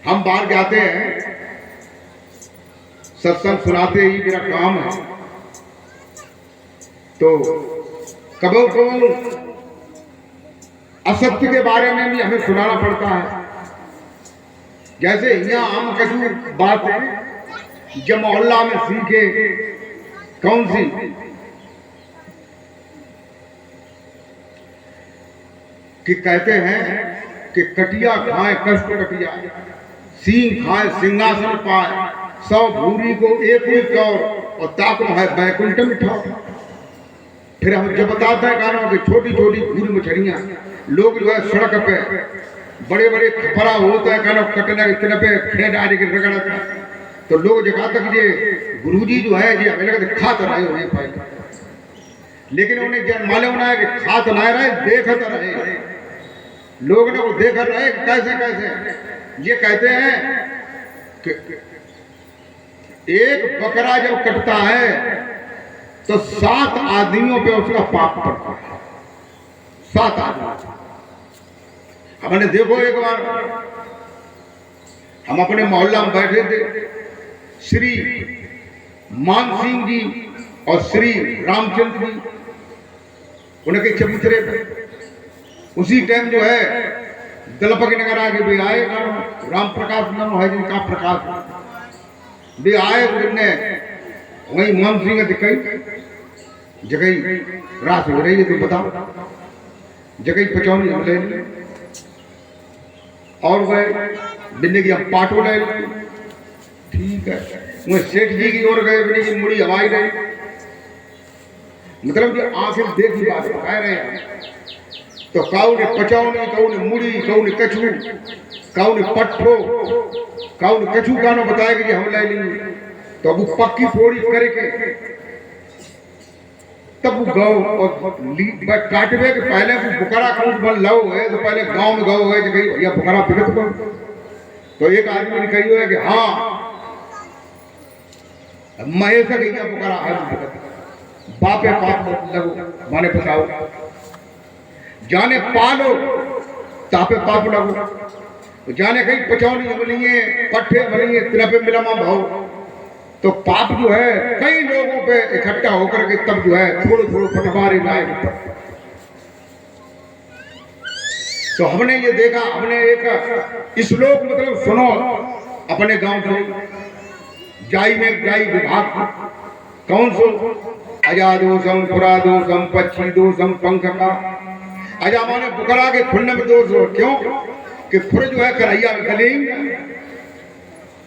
हम बाहर जाते हैं, सत्संग सुनाते ही मेरा काम है, तो कबो असत्य के बारे में भी हमें सुनाना पड़ता है। जैसे यहाँ आम कजू बात है, जब मोहल्ला में सीखे कौन सी कि कहते हैं कि कटिया खाए कष्ट कटिया, सींग खाए सिंहासन पाए, 100 भूरी को एक ही कौर और ताक है बैकुंठ मिठा। फिर हम जब बताते हैं गानों की छोटी छोटी भूरी मछलियां, लोग जो है सड़क पे बड़े बड़े खपरा होता है गानों कटने इतने पे खेड़ डाल के रगड़ता, तो लोग जगह तक ये गुरुजी जो है ये हमें लगता खात रहे हो पहले, लेकिन उन्हें जब मालूम ना है कि खात ना रहे, देखते रहे लोग ने वो देख रहे कैसे कैसे। ये कहते हैं कि एक बकरा जब कटता है तो 7 आदमियों पे उसका पाप पड़ता है। 7 आदमी हमने देखो, एक बार हम अपने मोहल्ला में बैठे थे, श्री मान सिंह जी और श्री रामचंद्र जी उनके चबूतरे पे उसी टाइम जो है दलपक नगर आके भी आए, राम प्रकाश नाम है जिनका, प्रकाश भी आए, उनने वही मान सिंह दिखाई जगह रात हो रही है तो बताओ, जगह पचौनी हम ले ली और वह बिन्ने की हम पाटो ले ली, ठीक है। वह सेठ जी की ओर गए, बिन्ने की मुड़ी हवाई रही, मतलब कि आखिर देखी बात कह रहे हैं। तो काऊ ने पचौनी, काऊ ने मुड़ी, काऊ ने कछू, काऊ ने पट्ठो, काऊ ने कछू कानो बताया कि हम ले ली, तो अब पक्की फोड़ी करके तब वो गाँव और काटवे के पहले बुकरा कूट बन लो है, तो पहले गांव में गाँव है कि भैया बुकरा पिकत को, तो एक आदमी ने कही है कि हाँ महेश भैया बुकरा है, बापे पाप लगो माने बताओ, जाने पालो तापे पाप लगो, जाने कहीं पचौनी बनिए, पट्टे बनिए, तिरपे मिलमा भाव, तो पाप जो है कई लोगों पे इकट्ठा होकर के तब जो है थोड़े थोड़े पटवारे लाए। तो हमने ये देखा, हमने एक श्लोक मतलब सुनो अपने गांव से, जाई में जाई विभाग कौन सो, अजादोषम पुरादोषम पक्षी दोषम पंख का। अजा माने बुकरा के खुलने में दोष हो, क्यों कि खुर जो है करैया में गली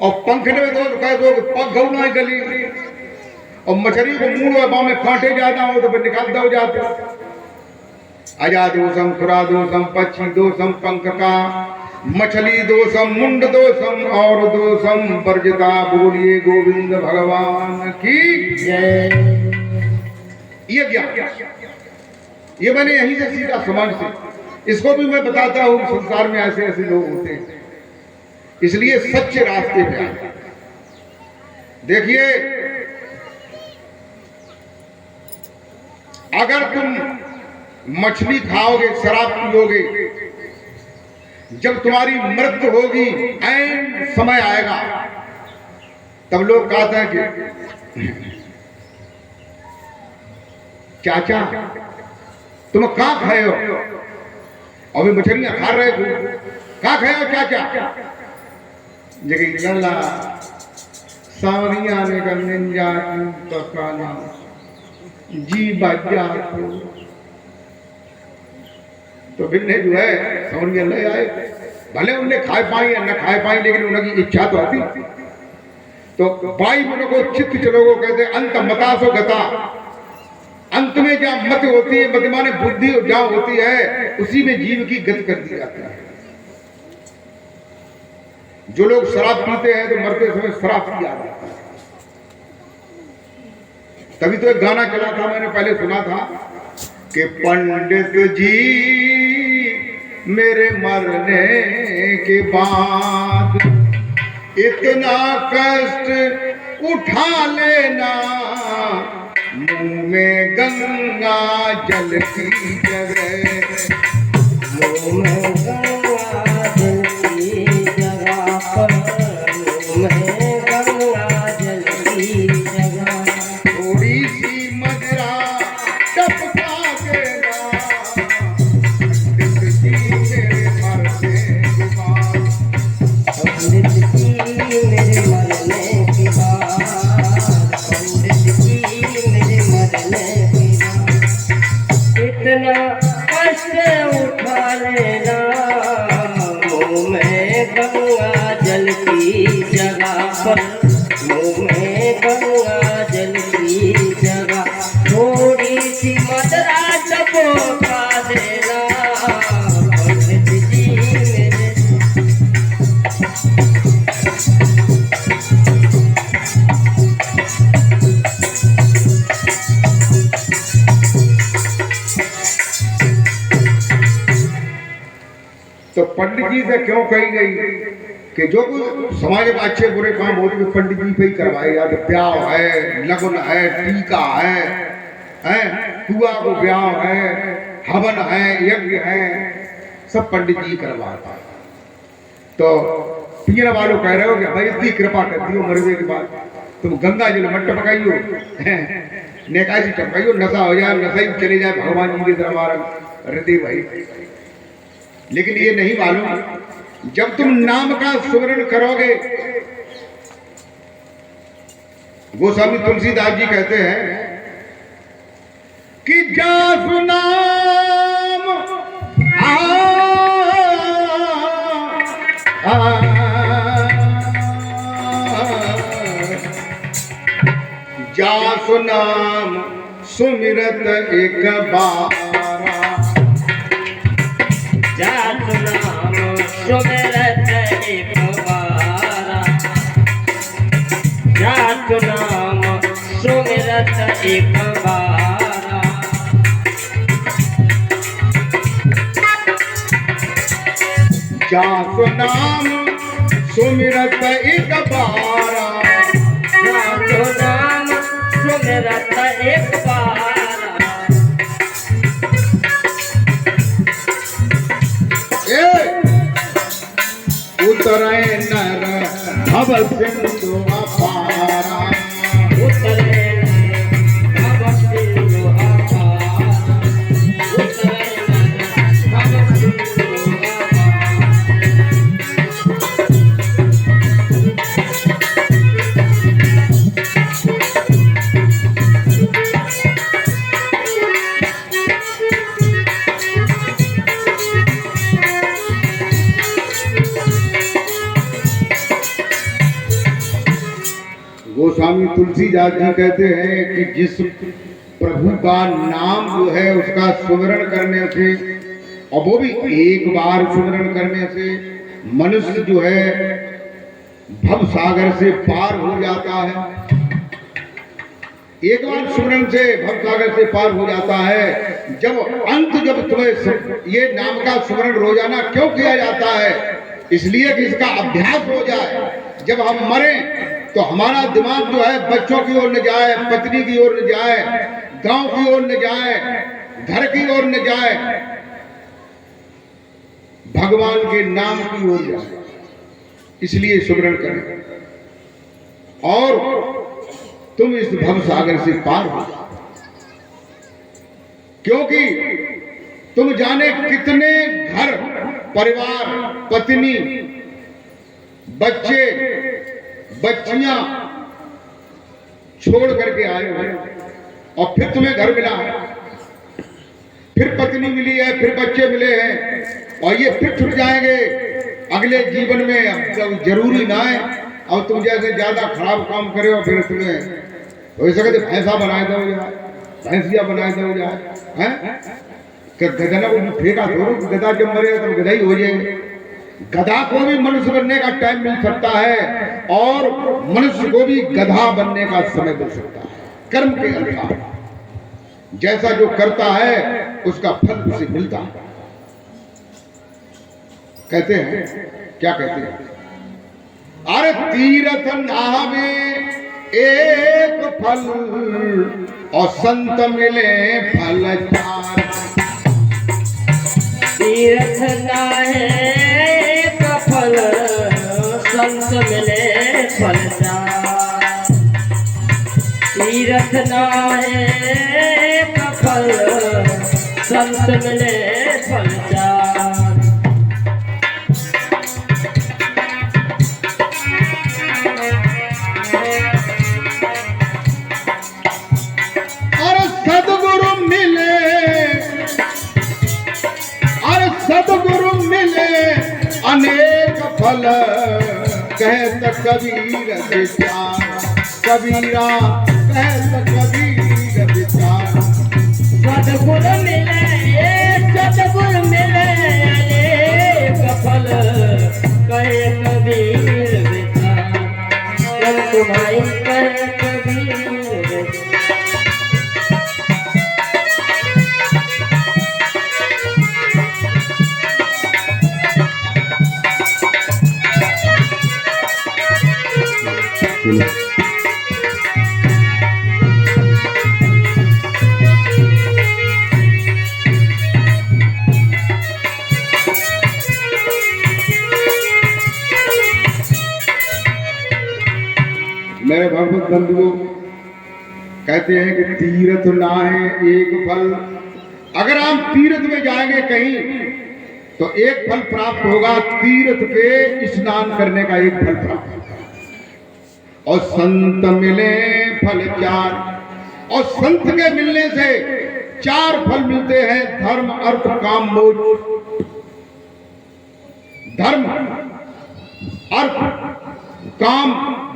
और पंखने में दोष कह दो पग गौ ना गली, और मछली को मुंह में कांटे ज्यादा हो तो फिर निकाल दो जाते। अजादोषम खुरादोषम पक्षी दोषम पंख का, मछली दोषम मुंड दोषम और दोषम वर्जिता। बोलिए गोविंद भगवान की जय। ये क्या ये मैंने यहीं से सीखा समाज से। इसको भी मैं बताता हूँ संसार में ऐसे ऐसे लोग होते हैं, इसलिए सच्चे रास्ते पे आए। देखिए, अगर तुम मछली खाओगे, शराब पियोगे, जब तुम्हारी मृत्यु होगी, ऐन समय आएगा, तब लोग कहते हैं कि चाचा तुम कहाँ खाए हो, अभी मछलियां खा रहे हो, कहाँ खाए हो चाचा? जगह लल्ला सावरिया ने का निंजा तो खाना जी बाजा तो बिन्ने जो है सावरिया ले आए, भले उनने खाए पाई या न खाए पाई, लेकिन उनकी इच्छा तो आती। तो बाई मन को चित्त चलोगो कहते अंत मतासो गता, अंत में जहाँ मत होती है, मत माने बुद्धि जहाँ होती है, उसी में जीव की गति कर दी जाती है। जो लोग शराब पीते हैं तो मरते समय शराब पी जाते हैं। तभी तो एक गाना चला था, मैंने पहले सुना था कि पंडित जी मेरे मरने के बाद इतना कष्ट उठा लेना, मुंह में गंगा जल की जगह, मुंह में गंगा जल की जगह पर, मुंह में गंगा जल की जगह थोड़ी सी मदिरा टपका देना, पंडित जी मेरे मरने के बाद, पंडित जी मेरे मरने के बाद, पंडित जी मेरे मरने के बाद इतना कष्ट उठा लेना, मुंह में गंगा जल की जगह पर, मुंह में गंगा जल की जगह थोड़ी सी मदरा टपका देना, पंडित जी मेरे। तो पंडित जी से क्यों कही गई कि जो कुछ समाज में अच्छे बुरे काम होते हैं पंडित जी पे ही करवाए जाते। ब्याह है, लगन है, टीका है, हुआ को ब्याह है, हवन है, यज्ञ है, सब पंडित जी करवाता है। तो पीने वालों कह रहे हो कि भाई इतनी कृपा कर दियो, मरने के बाद तुम गंगा जल मत टपकाइयो, नेकाजी टपकाइयो, नशा हो जाए, नशा ही चले जाए भगवान जी के दरबार हृदय भाई। लेकिन ये नहीं मालूम, जब तुम नाम का सुमरण करोगे, गोस्वामी तुलसीदास जी कहते हैं कि जासु नाम जासु नाम सुमिरत एक बारा, जासु नाम सुमिरत एक बारा, जासु नाम सुमिरत एक बारा, जासु नाम सुमिरत एक बारा, जासु नाम सुमिरत एक बारा, उतरे नर भव सिंधु अपारा, उतरे भव सिंधु अपारा, उतरे भव सिंधु अपारा। गोस्वामी तुलसीदास जी कहते हैं कि जिस प्रभु का नाम जो है उसका सुमिरन करने से, और वो भी एक बार सुमिरन करने से, मनुष्य जो है भव सागर से पार हो जाता है। एक बार सुमरन से भवसागर से पार हो जाता है। जब तुम्हें ये नाम का सुमरन रोजाना क्यों किया जाता है? इसलिए कि इसका अभ्यास हो जाए। जब हम मरे तो हमारा दिमाग जो है बच्चों की ओर न जाए, पत्नी की ओर न जाए, गांव की ओर न जाए, घर की ओर न जाए, भगवान के नाम की ओर जाए। इसलिए सुमरन करें और तुम इस भव सागर से पार हो, क्योंकि तुम जाने कितने घर परिवार, पत्नी, बच्चे, बच्चियां छोड़ करके आए हो और फिर तुम्हें घर मिला है, फिर पत्नी मिली है, फिर बच्चे मिले हैं और ये फिर छूट जाएंगे अगले जीवन में। अब जरूरी ना है और तुम जैसे ज्यादा खराब काम करे हो फिर तुम्हें हो सके भैंसा बनाए दो जाए, भैंसिया बनाए दो जाए, हैं? गधा को फेंका छोड़ो, गधा जब मरेगा तब गधा ही हो जाएंगे। गधा को भी मनुष्य बनने का टाइम मिल सकता है और मनुष्य को भी गधा बनने का समय मिल सकता है। कर्म के अनुसार जैसा जो करता है उसका फल उसे मिलता है। कहते हैं, क्या कहते हैं? अरे तीर्थ नावे एक फल और संत मिले फल चार। तीर्थ नाहे एक फल, संत मिले फल चार। तीर्थ नाहे एक फल, संत मिले फल चार। अनेक फल कहत कबीर विचार, कबीरा कहत कबीर विचार। सद्गुर मिले, सद्गुर मिले, अनेक फल कहे कबीर विचार। तुम्हारी कहे कबीर विचार। मेरे भगवत बंधुओं, कहते हैं कि तीर्थ ना है एक फल। अगर हम तीर्थ में जाएंगे कहीं तो एक फल प्राप्त होगा, तीर्थ के स्नान करने का एक फल प्राप्त होगा। और संत मिले फल चार, और संत के मिलने से चार फल मिलते हैं, धर्म अर्थ काम मोक्ष। धर्म अर्थ काम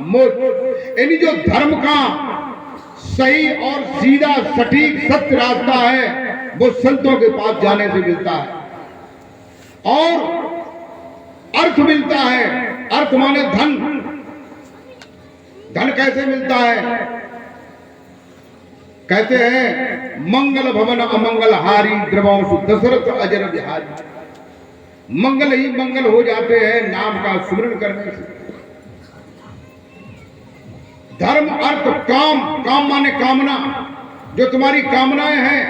मोक्ष, यानी जो धर्म का सही और सीधा सटीक सत्य रास्ता है वो संतों के पास जाने से मिलता है। और अर्थ मिलता है, अर्थ माने धन। धन कैसे मिलता है? कहते हैं मंगल भवन अमंगल हारी, द्रवंशु दशरथ अजर बिहारी। मंगल ही मंगल हो जाते हैं नाम का स्मरण करने से। धर्म अर्थ काम, काम माने कामना। जो तुम्हारी कामनाएं हैं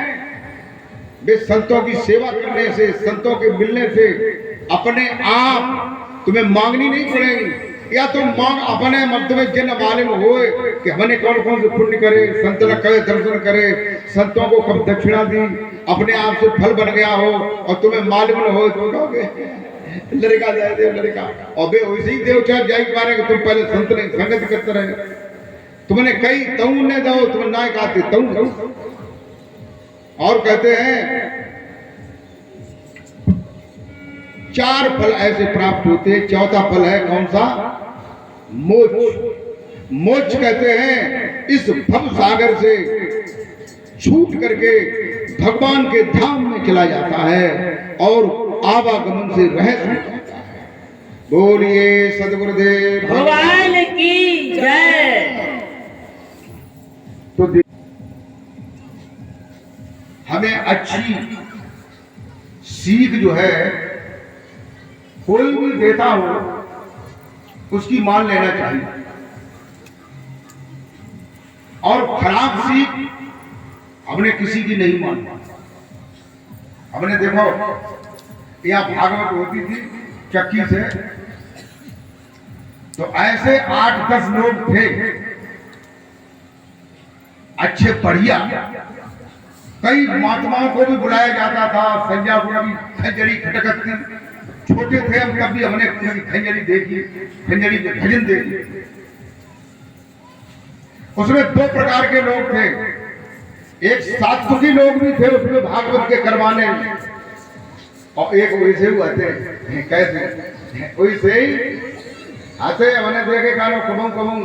वे संतों की सेवा करने से, संतों के मिलने से अपने आप तुम्हें मांगनी नहीं पड़ेगी। या तुम मांग अपने मध्य में जन मालूम हो कि हमने कौन कौन से पुण्य करे, संत करे, दर्शन करे, संतों को कब दक्षिणा दी, अपने आप से फल बन गया हो और तुम्हें मालूम न हो तो कहोगे लड़का जाए देव लड़का। और वे वैसे ही देव चाहे जाए मारे कि तुम पहले संत ने संगत करते रहे। तुमने कई तऊ ने दो, तुम ना कहते तऊ दो। और कहते हैं चार फल ऐसे प्राप्त होते हैं। चौथा फल है कौन सा? मोक्ष। मोक्ष कहते हैं इस भव सागर से छूट करके भगवान के धाम में चला जाता है और आवागमन से रहस्य हो जाता है। बोलिए सद्गुरुदेव भगवान की जय। तो हमें अच्छी सीख जो है कोई भी देता हो उसकी मान लेना चाहिए, और खराब सीख हमने किसी की नहीं मानी। हमने देखो यहाँ भागवत होती थी चक्की से, तो ऐसे 8-10 लोग थे अच्छे बढ़िया, कई महात्माओं को भी बुलाया जाता था। संजय को भी खंजरी खटकत थी, छोटे थे हम तब भी हमने खंजरी देखी, खंजरी के भजन देखी। उसमें 2 प्रकार के लोग थे, एक सात्विकी लोग भी थे उसमें भागवत के करवाने, और एक वैसे हुए थे कैसे वैसे ही आते हमने देखे कानो कमों कमों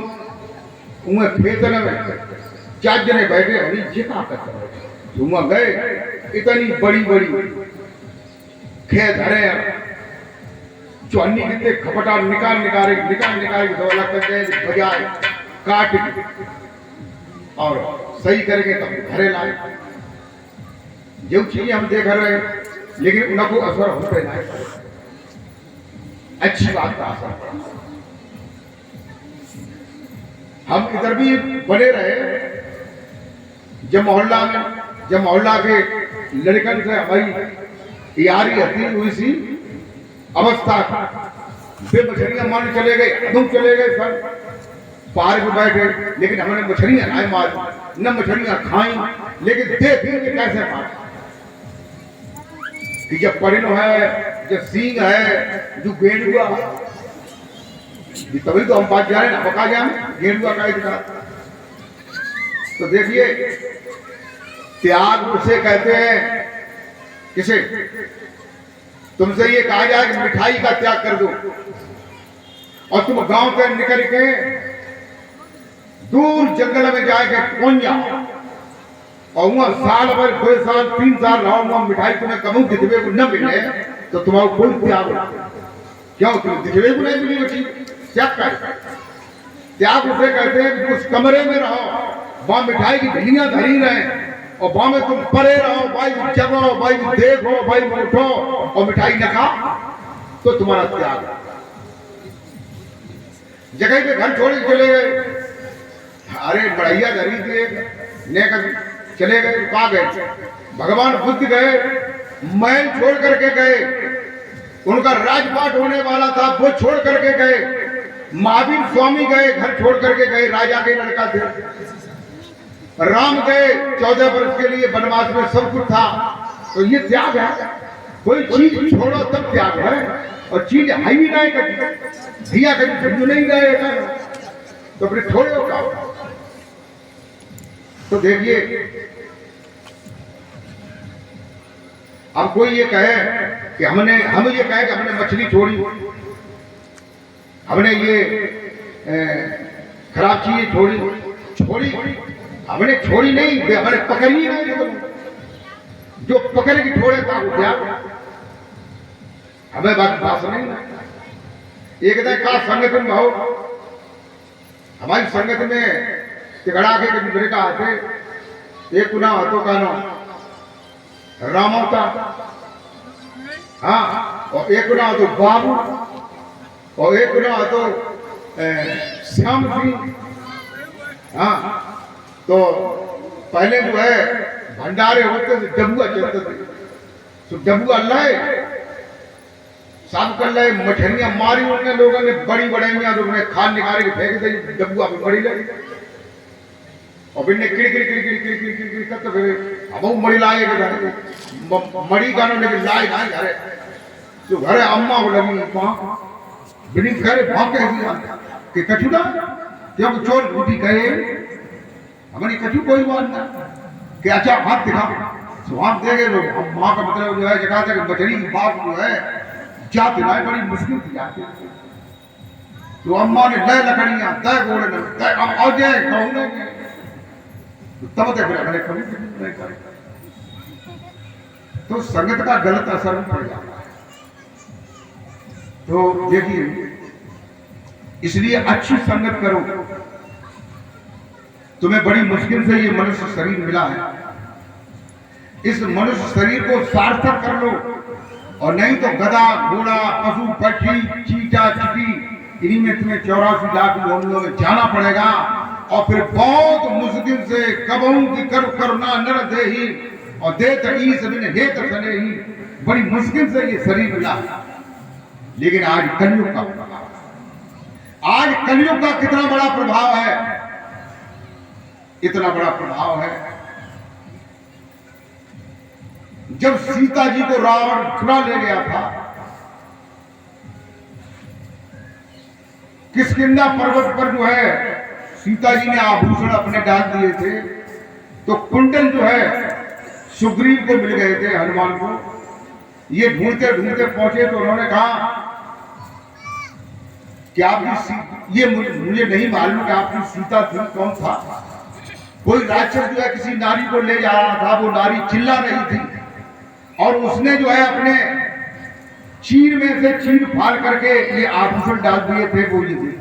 उन्हें खेतने में 4 जने बैठे हरी जिका करते हुआ गए, इतनी बड़ी बड़ी खेत हरे जो अन्नी कितने खपटा निकाल के दो लगते बजाय काट और सही करके तब घरे लाए। जो चीज हम देख रहे हैं लेकिन उनको असर होते नहीं, अच्छी बात का असर पड़ा। हम इधर भी बने रहे, जब मोहल्ला के लड़कन से हमारी यारी हती हुई सी अवस्था, वे मछलियां मारने चले गए, तुम चले गए सर पार्क में बैठे, लेकिन हमने मछलियां नहीं मारी, न मछलियां खाई, लेकिन देख के कैसे मार कि जब परिनो है, जब सींग है, जो गेंडुआ, तभी तो हम बात जा रहे हैं ना, पका जाए गेंडुआ का इतना। तो देखिए त्याग उसे कहते हैं, किसे तुमसे ये कहा जाए कि मिठाई का त्याग कर दो, और तुम गांव से निकल के दूर जंगल में जाके पहुंच जाओ, और वहां साल भर 2 साल 3 साल रहो, वहां मिठाई तुम्हें कभी दिखवे को न मिले तो तुम्हारा कोई त्याग क्यों, तुम दिखवे को नहीं मिली वो चीज क्या कर। त्याग उसे कहते हैं कि उस कमरे में रहो, वहां मिठाई की ढिलियां धरी रहे, और वहां में तुम परे रहो, भाई जगो, भाई देखो, भाई उठो, और मिठाई न खा, तो तुम्हारा त्याग। जगह पे घर छोड़ के चले गए, अरे बढ़िया धरी थी ने चले गए, तो कहा गए भगवान बुद्ध गए, महल छोड़ करके गए, उनका राजपाट होने वाला था वो छोड़ करके गए, महावीर स्वामी गए घर छोड़ करके गए, राजा के लड़का थे, राम गए 14 वर्ष के लिए वनवास में, सब कुछ था। तो ये त्याग है, कोई चीज छोड़ो तब त्याग है, और चीज है भी नहीं कभी दिया कभी झंझू नहीं गए तो फिर छोड़े होगा। तो देखिए अब कोई ये कहे कि हम ये कहे कि हमने मछली छोड़ी, हमने ये खराब चीजें छोड़ी, हमने छोड़ी नहीं, हमने पकड़ी नहीं, जो पकड़ के छोड़े था वो क्या हमें बात नहीं। एक दिन का संगत में भाव, हमारी संगत में तिगड़ा के कभी का आते, एक गुना हाथों का नाम राम होता, हाँ, और एक गुना तो बाबू, और एक गुना तो श्याम सिंह, हाँ। तो पहले जो है भंडारे होते थे, डबुआ चलते थे, तो डबुआ लाए साफ कर लाए, मछलियां मारी उन्होंने, लोगों ने बड़ी बड़ाइयां, लोगों ने खाल निकाल के फेंक दी, डबुआ में बड़ी लगी, और फिर किड़ करते फिर अब मड़ी लाए मड़ी गानो लेकिन लाए ना घरे, तो घरे अम्मा को लगी बिनी घरे भागे कि कछुदा क्यों चोर उठी गए, हमारी कछु कोई बात ना कि अच्छा हाथ दिखा, तो हाथ दे गए लोग। हम माँ का मतलब जो है जगह तक मछली की बात जो है जाती ना बड़ी मुश्किल थी जाती, तो अम्मा ने दे लकड़ियां दे गोड़े दे अब आ जाए कहूँ तब तक मैंने कभी नहीं करे, तो संगत का गलत असर पड़ जाता है। तो देखिए इसलिए अच्छी संगत करो, तुम्हें बड़ी मुश्किल से ये मनुष्य शरीर मिला है, इस मनुष्य शरीर को सार्थक कर लो, और नहीं तो गधा घोड़ा पशु पक्षी चीटा चिटी इन्हीं में तुम्हें 84 लाख योनियों में जाना पड़ेगा, और फिर बहुत मुश्किल से कबहू की करुणा नर दे ही और दे तई सभी हे तने ही, बड़ी मुश्किल से ये शरीर मिला। लेकिन आज कलयुग का प्रभाव, आज कलयुग का कितना बड़ा प्रभाव है, इतना बड़ा प्रभाव है। जब सीता जी को रावण चुरा ले गया था, किष्किंधा पर्वत पर जो है सीता जी ने आभूषण अपने डाल दिए थे, तो कुंडल जो है सुग्रीव को मिल गए थे, हनुमान को। ये ढूंढते ढूंढते पहुंचे तो उन्होंने कहा कि आपकी ये मुझे नहीं मालूम कि आपकी सीता थी, कौन था। कोई राक्षस जो है किसी नारी को ले जा रहा था, वो नारी चिल्ला रही थी, और उसने जो है अपने चीर में से चीर फाड़ करके ये आभूषण डाल दिए थे, वो ये थे,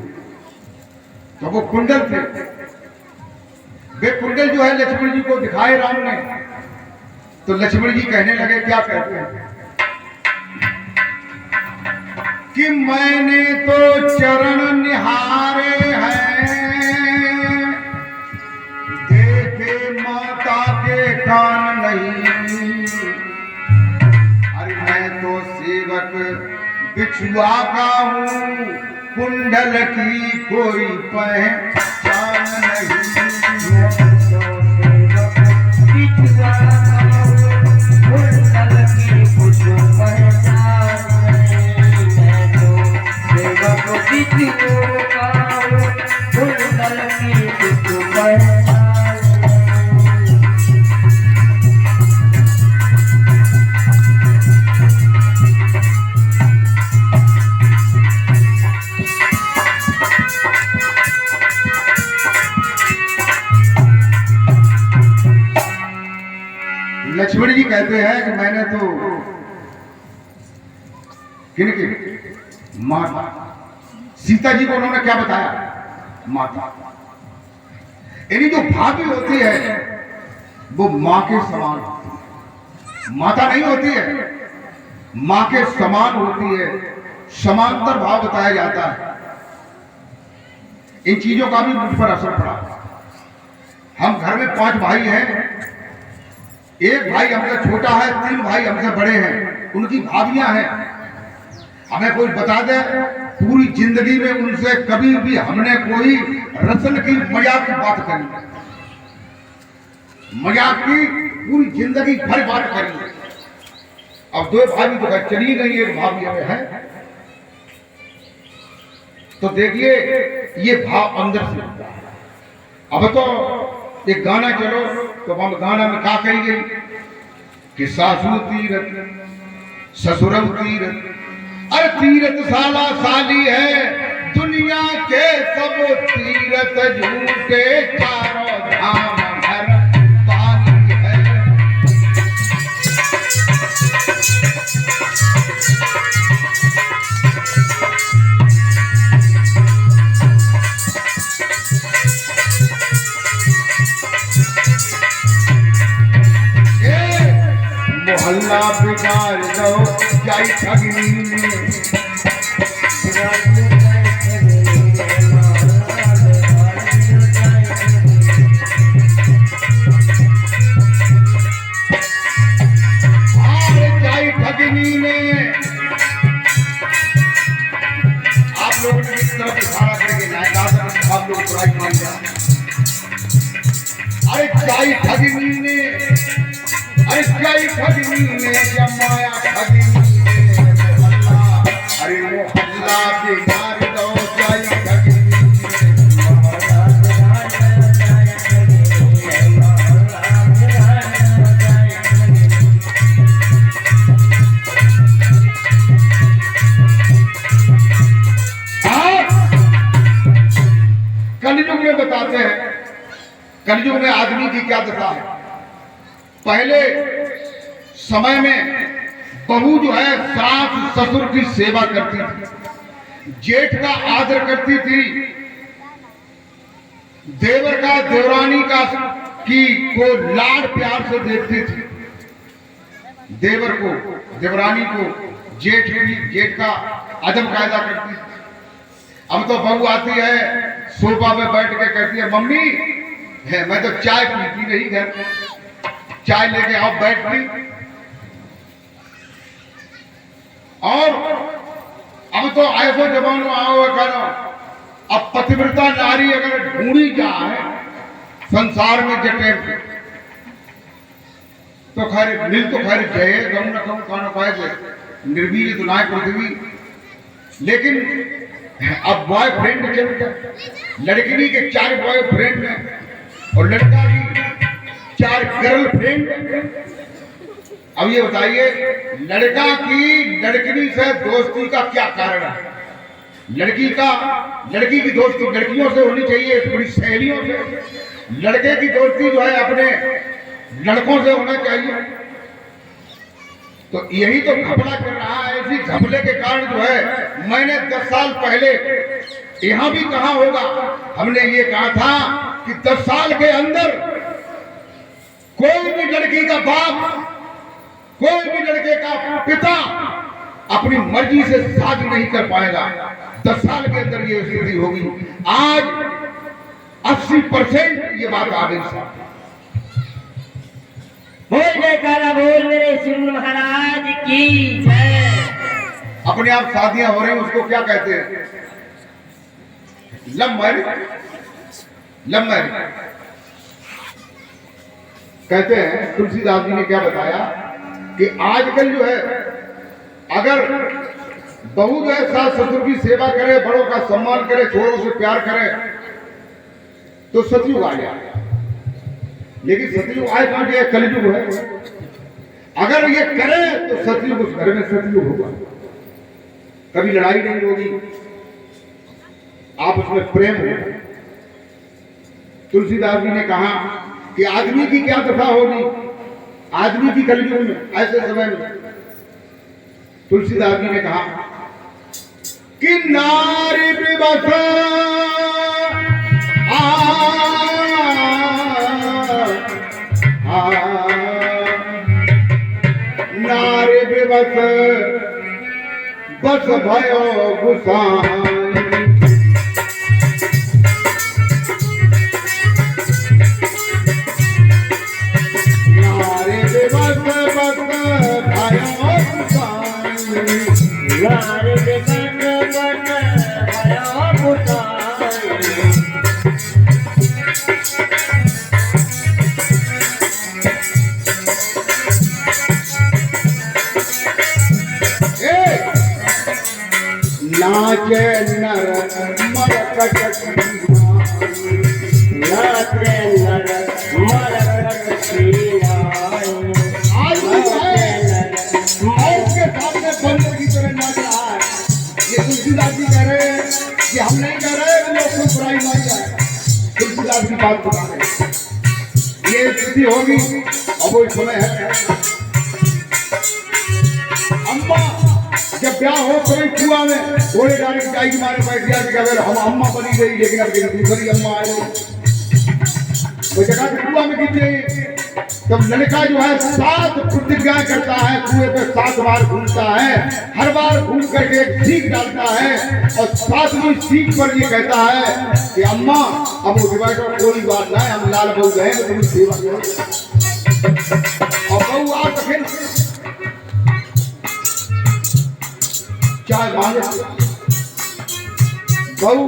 तो वो कुंडल थे। वे कुंडल जो है लक्ष्मण जी को दिखाए राम ने, तो लक्ष्मण जी कहने लगे, क्या कहते हैं कि मैंने तो चरण निहारे हैं, देखे माता के कान नहीं, अरे मैं तो सेवक बिछुआ का हूँ, कुंडल की कोई पहचान नहीं। लक्ष्मण जी कहते हैं कि मैंने तो किनके माता सीता जी को उन्होंने क्या बताया, माता। यानी जो भाभी होती है वो मां के समान होती है, माता नहीं होती है, मां के समान होती है, समांतर भाव बताया जाता है। इन चीजों का भी मुझ पर असर पड़ा। हम घर में 5 भाई हैं, एक भाई हमसे छोटा है, 3 भाई हमसे बड़े हैं, उनकी भाभियां हैं। हमें कोई बता दे पूरी जिंदगी में उनसे कभी भी हमने कोई रसन की मजाक की बात करी, मजाक की पूरी जिंदगी भर बात करी। अब 2 भाभी तो घर चली गई, एक भाभी हमें है, तो देखिए ये भाव अंदर से। अब तो एक गाना चलो तो हम गाना में क्या कही गई कि सासू तीरथ ससुरम तीरथ, अरे तीरथ साला साली है, दुनिया के सब तीरथ झूठे, चारों धाम हर पानी है। मोहल्ला बिगाड़ दो जाई ठगनी में, जाई ठगनी में। आप लोग इस तरफ इशारा करके जाए, आप लोग बुराई मान जाए। अरे जाई ठगनी ने, अरे जाई ठगनी ने, जमाया ठगनी ने मोहल्ला, अरे मोहल्ला बिगाड़ दो जाई ठगनी कलयुग में बताते हैं, कलयुग में आदमी की क्या दशा है। पहले समय में बहू जो है सास ससुर की सेवा करती थी, जेठ का आदर करती थी, देवर का देवरानी का की को लाड प्यार से देखती थी। देवर को, देवरानी को, जेठ का अदब कायदा करती। अब तो बहू आती है, सोफा पे बैठ के कहती है, मम्मी है मैं तो चाय पीती नहीं घर, चाय लेके आओ, बैठ गई। और अब तो ऐसा जमाना आओ करो, अब पतिव्रता नारी अगर ढूंढी जाए संसार में जटे तो खैर मिल तो खैर जय गम न कम खाना पाए निर्वीर तो नाय पृथ्वी। लेकिन अब बॉयफ्रेंड चलता, लड़की के 4 बॉयफ्रेंड हैं और लड़का की 4 गर्लफ्रेंड। अब ये बताइए लड़का की लड़की से दोस्ती का क्या कारण है? लड़की की दोस्ती लड़कियों से होनी चाहिए, थोड़ी सहेलियों से। लड़के की दोस्ती जो है अपने लड़कों से होना चाहिए। तो यही तो घपला कर रहा है। इसी घपले के कारण जो है मैंने 10 साल पहले यहां भी कहा होगा, हमने ये कहा था कि 10 साल के अंदर कोई भी लड़की का बाप, कोई भी लड़के का पिता अपनी मर्जी से शादी नहीं कर पाएगा। 10 साल के अंदर ये स्थिति होगी। आज 80% ये बात आ गई। बोल जयकारा बोल मेरे श्री गुरु महाराज की जय। अपने आप शादियां हो रही, उसको क्या कहते हैं? Love marriage. लव मैरिज कहते हैं। तुलसीदास जी ने क्या बताया कि आजकल जो है अगर बहू जो है सास ससुर की सेवा करे, बड़ों का सम्मान करे, छोरों से प्यार करे तो सतयुग आ जाए। लेकिन सतयुग आए कहां गया? कलयुग है। अगर ये करे तो सतयुग, उस घर में सतयुग होगा, कभी लड़ाई नहीं होगी, आप उसमें प्रेम हो। तुलसीदास जी ने कहा कि आदमी की क्या दशा होगी आदमी की कलयुग में, ऐसे समय में। तुलसीदास जी ने कहा कि नारी विवश नारी विवश बस भयो गुसाई। नारी विवश बस भयो गुसाई। नारी विवश बस भयो गुसाई। नाचे नर मरकट नाचे नर मरकट आज के सामने बंदर की तरह नाच रहा है। ये तुलसीदास जी कह रहे हैं कि हम नहीं कह रहे लोग को बुराई नहीं जाए। तुलसीदास की बात बता रहे ये स्थिति होगी। अब वो समय है अम्मा जब ब्याह हो तो कुआ में घोड़े डायरेक्ट गाय की मारे बैठ गया कि अगर हम अम्मा बनी गई, लेकिन अब दूसरी अम्मा आ गई वो जगह पे कुआ में गिर गई। तब लड़का जो है 7 प्रतिज्ञा करता है, कुएं पे 7 बार घूमता है, हर बार घूम करके एक सीख डालता है और 7वीं सीख पर ये कहता है कि अम्मा अब वो डिवाइडर कोई बात ना है, हम लाल बहू गए तो तुम्हें सेवा करो। और बहू आ सके चाहे मांगे बहू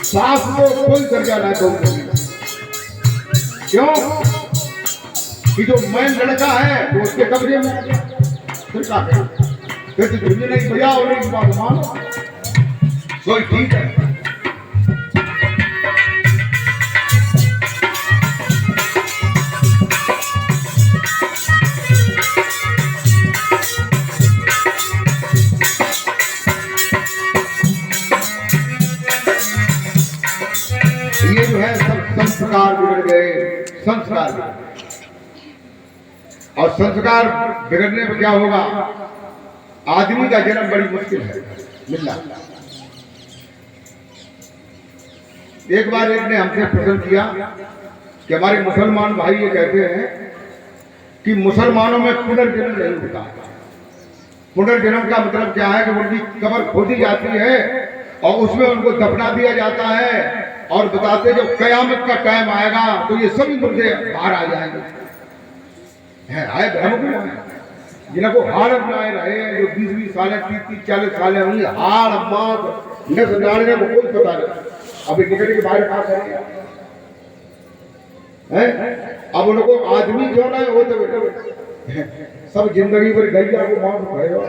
सास को कोई दर्जा ना दो। क्यों कि जो मैं लड़का है वो उसके कब्जे में, फिर क्या करें? फिर तो झुंझुन नहीं बजा और एक बात मानो कोई ठीक है। ये जो है सब संस्कार बिगड़ गए, संस्कार। और संस्कार बिगड़ने में क्या होगा? आदमी का जन्म बड़ी मुश्किल है मिलना। एक बार एक ने हमसे प्रश्न किया कि हमारे मुसलमान भाई ये कहते हैं कि मुसलमानों में पुनर्जन्म नहीं होता। पुनर्जन्म का मतलब क्या है कि उनकी कब्र खोदी जाती है और उसमें उनको दफना दिया जाता है और बताते जब कयामत का टाइम आएगा तो ये सभी मुर्दे बाहर आ जाएंगे। है धर्म को जिनको हाड़ बनाए रहे हैं जो 20-20 साल 30-40 साल हुई हाड़ मात नस नाड़ने को कोई पता नहीं। अभी निकल के बाहर कहा करेंगे अब उनको आदमी जो ना वो तो सब जिंदगी भर गैया को मार खाएगा।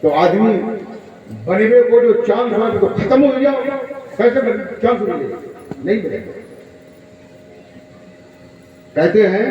तो आदमी बने को जो चांस हुआ तो खत्म हो गया, कैसे चांस मिलेगा? नहीं मिलेगा। कहते हैं